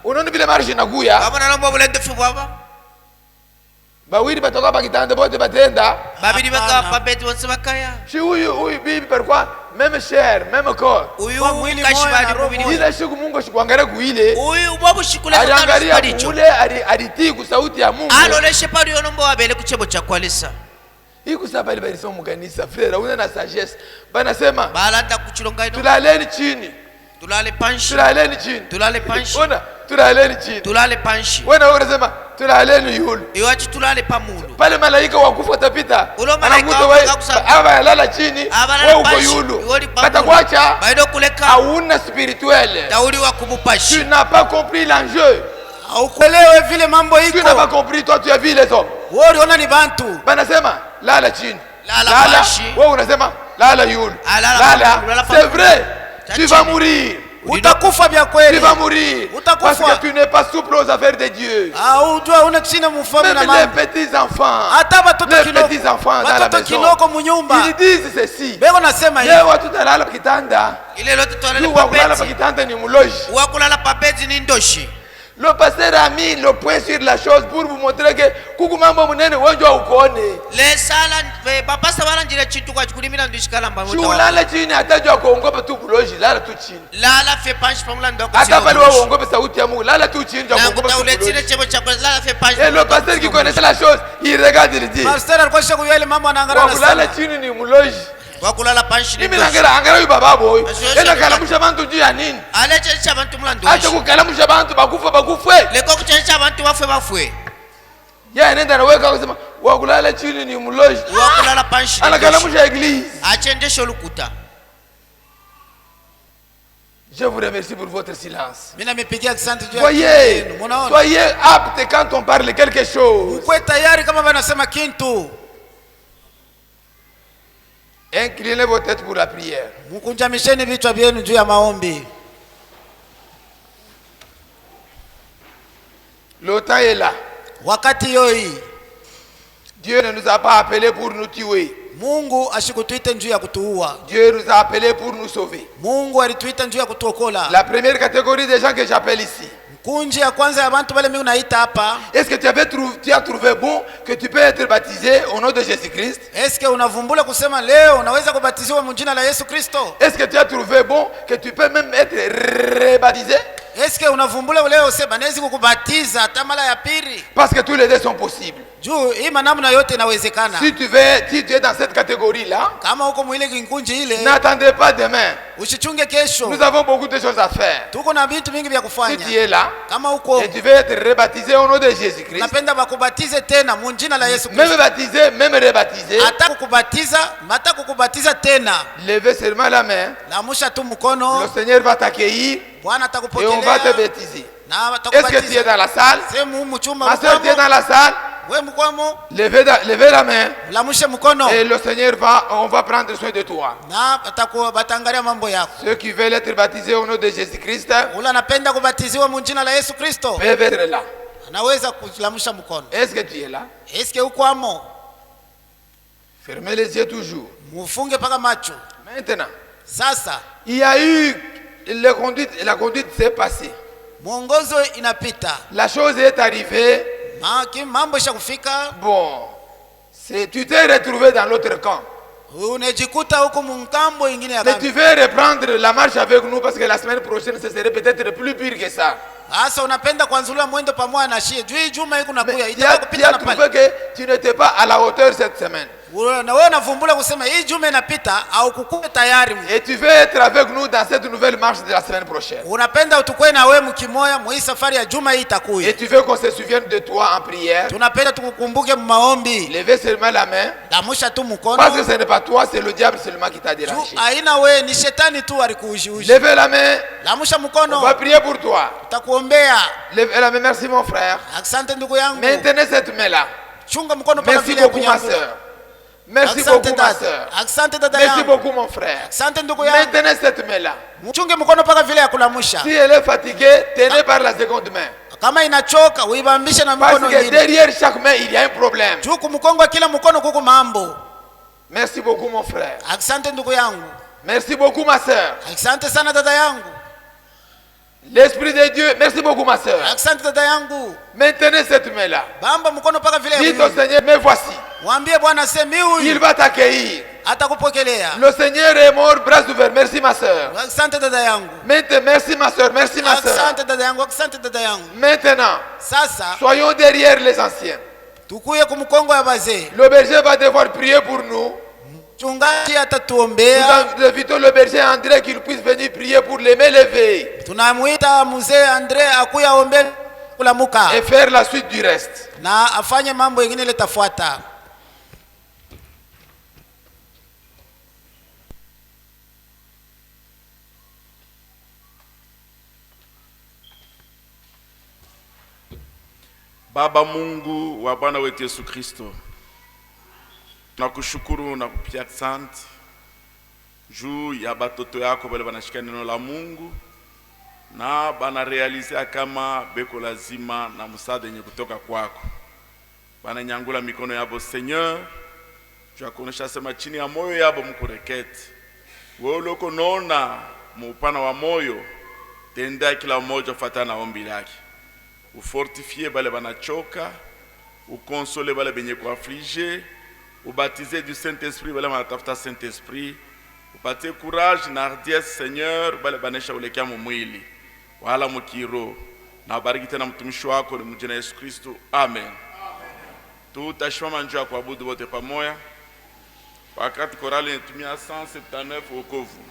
Unaona vile marshi inakuya, bawili batoka bakitanda bote batenda, babiri baka pabeti bose bakaya. Si huyu bibi pourquoi même chair, même corps. Uyu kashibali mubiri. Ile siku Mungu shikuangalia kuile. Uyu ubabu shikule kwa kule alitii ku sauti ya Mungu. Aloleshe pali yonombo wabele kuchebo cha kwalisa. Iko saba ile balisoma mukanisa frère, una na sagesse. Banasema balanda kuchilonga ino. Tulaleni chini. Tulale panshi. Tulaleni chini. Tulale panshi. Ona, tulaleni chini. Tulale panshi. Wewe unasema tulaleni yulu. Iwachi tulale pamulu. Pale malaika wakufa watapita. Aba lala chini. Wewe uko yulu. Batakuacha. Baido kuleka. Hauna spirituel. Tauri wa kubupashi. Tu n'as pas compris l'enjeu. Haukuelewe vile mambo iko. Tu n'as pas compris, toi tu as vu les hommes. Wewe unaona ni bantu. Banasema lala chini. Lala panshi. Wewe unasema lala yulu. Lala. C'est vrai. Tu vas mourir. Utakufa vya kweli. Tu vas mourir. Parce que tu n'es pas souple aux affaires de Dieu. Même les petits enfants. Les petits enfants dans la maison. Ils disent ceci. Leo tutalala kitanda. Kulala kitanda ni muloji. Wakulala papeti ni ndoshi. Le pasteur a mis le point sur la chose pour vous montrer que kukumambo munene wenjo ukone. Les sala papa sabana njira chitu kwa chukulimina ndishikala mbamu. Shulala chini atajwa kuongopa tu buloji, lala tu chini. Lala fe panchi pamula ndoko. Hata pale wewe uongope sauti ya Mungu, lala tu chini ndio kuongopa. Na uletile chebo cha lala fe panchi. Et le pasteur qui connaissait la chose, il regarde il dit. Pasteur alikuwa shakujua ile mambo anaangalia sana. Kulala chini ni muloji. Wakulala panshi ni. Mimi naangalia huyu baba boy. Ena kalamusha bantu juu ya nini? Alecha bantu mlando. Acha kukalamusha bantu bakufwe. Leko kuchesha bantu bafwe. Ya nenda na weka kusema wakulala chini ni muloji. Wakulala panshi. Anakalamusha eglise. Achendesha lukuta. Je vous remercie pour votre silence. Soyez apte quand on parle quelque chose. Inclinez vos têtes pour la prière. Le temps est là. Dieu ne nous a pas appelés pour nous tuer. Dieu nous a appelés pour nous sauver. La première catégorie des gens que j'appelle ici. Est-ce que tu as trouvé bon que tu peux être baptisé au nom de Jésus-Christ? Est-ce que tu as trouvé bon que tu peux même être rebaptisé? Est-ce que unavumbula leo sema naweza kukubatiza hata mara ya pili? Parce que tous les deux sont possibles. Juu hii namna yote inawezekana. Si tu es dans cette catégorie là, kama uko mwile kinkunji ile, n'attendez pas demain. Usichunge kesho. Nous avons beaucoup de choses à faire. Tuko na vitu vingi vya kufanya. Si tu es là, kama uko et tu veux être rebaptisé au nom de Jésus-Christ. Napenda bakubatize tena mu jina la Yesu Kristo. Même baptisé, même rebaptisé. Hata kukubatiza tena. Levez seulement la main. Lamusha tu mkono. Le Seigneur va t'accueillir. Bwana atakupokelea. Et on va te baptiser. Est-ce que tu es dans la salle? Ma soeur, tu es dans la salle? Levez la main. Et le Seigneur on va prendre soin de toi. Ceux qui veulent être baptisés au nom de Jésus-Christ peuvent être là. Est-ce que tu es là? Fermez les yeux toujours. Maintenant, il y a eu la conduite s'est passée. La chose est arrivée. Bon, tu t'es retrouvé dans l'autre camp. Mais tu veux reprendre la marche avec nous parce que la semaine prochaine ce serait peut-être plus pire que ça. Mais tu as trouvé que tu n'étais pas à la hauteur cette semaine. Na wewe unavumbula kusema hii juma inapita au kukue tayari. Et tu veux être avec nous dans cette nouvelle marche de la semaine prochaine. Unapenda utukue na wewe mkimoya mu safari ya juma hii itakuja. Et tu veux qu'on se souvienne de toi en prière. Tunapenda tukukumbuke maombi. Levez seulement la main. Lamusha tu mkono. Parce que ce n'est pas toi, c'est le diable seulement qui t'a dérangé. Aina wewe ni shetani tu alikuujiuji. Levez la main. Lamusha mkono. On va prier pour toi. Tutakuombea. Levez la main, merci mon frère. Asante ndugu yangu. Maintenez cette main là. Chunga mkono paka vile ya kunyangua. Merci beaucoup ma sœur. Merci beaucoup ma sœur. Merci beaucoup mon frère. Maintenez cette main là. Si elle est fatiguée, tenez par la seconde main. Parce que derrière chaque main, il y a un problème. Merci beaucoup mon frère. Merci beaucoup ma sœur. L'Esprit de Dieu, merci beaucoup ma sœur. Maintenez cette main là. Dites au Seigneur, me voici. Il va t'accueillir. Le Seigneur est mort, bras ouverts. Merci ma sœur. Merci ma sœur, merci ma sœur. Maintenant, soyons derrière les anciens. Le berger va devoir prier pour nous. Nous invitons le berger André qu'il puisse venir prier pour les mains levées. Et faire la suite du reste. Baba Mungu wa Bwana wetu Yesu Kristo, nakushukuru na kupigia asante juu ya batoto yako bale banashika neno la Mungu na bana realizea kama beko lazima na msaada yenye kutoka kwako. Bana nyangula mikono yabo Seigneur, juu kuonesha sema chini ya moyo yabo mkureketi. Wewe loko nona muupana wa moyo, tenda kila mmoja fuatana na ombi lake. Ufortifie bale banachoka, ukonsole bale benye kwa affligé, ubatiser du Saint-Esprit bale banatafuta Saint-Esprit, upatie courage na hardiesse Seigneur bale banesha ulekia mwili wala mukiro. Na bariki tena mtumishi wako ni mjina Yesu Kristo. Amen. Tutashimama njoo kuabudu wote pamoja. Wakati korali inatumia 179 wokovu.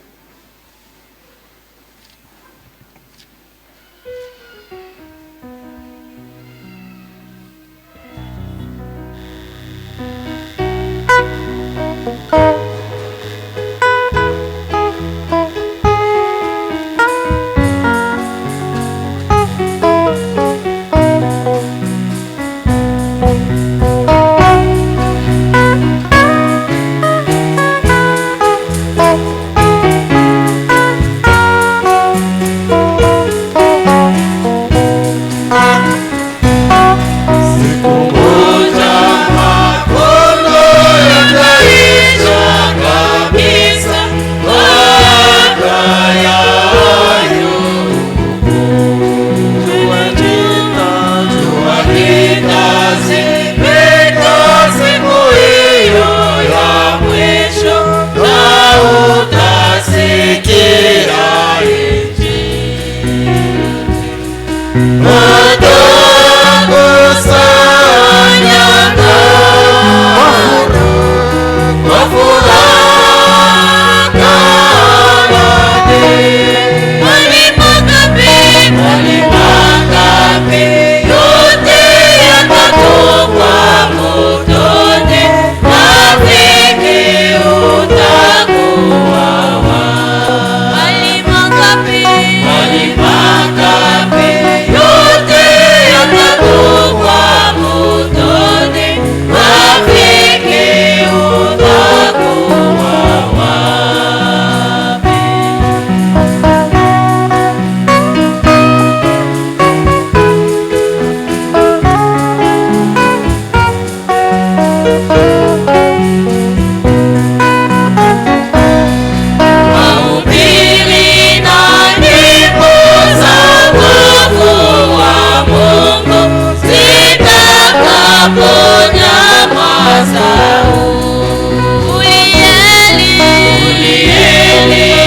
Ulieli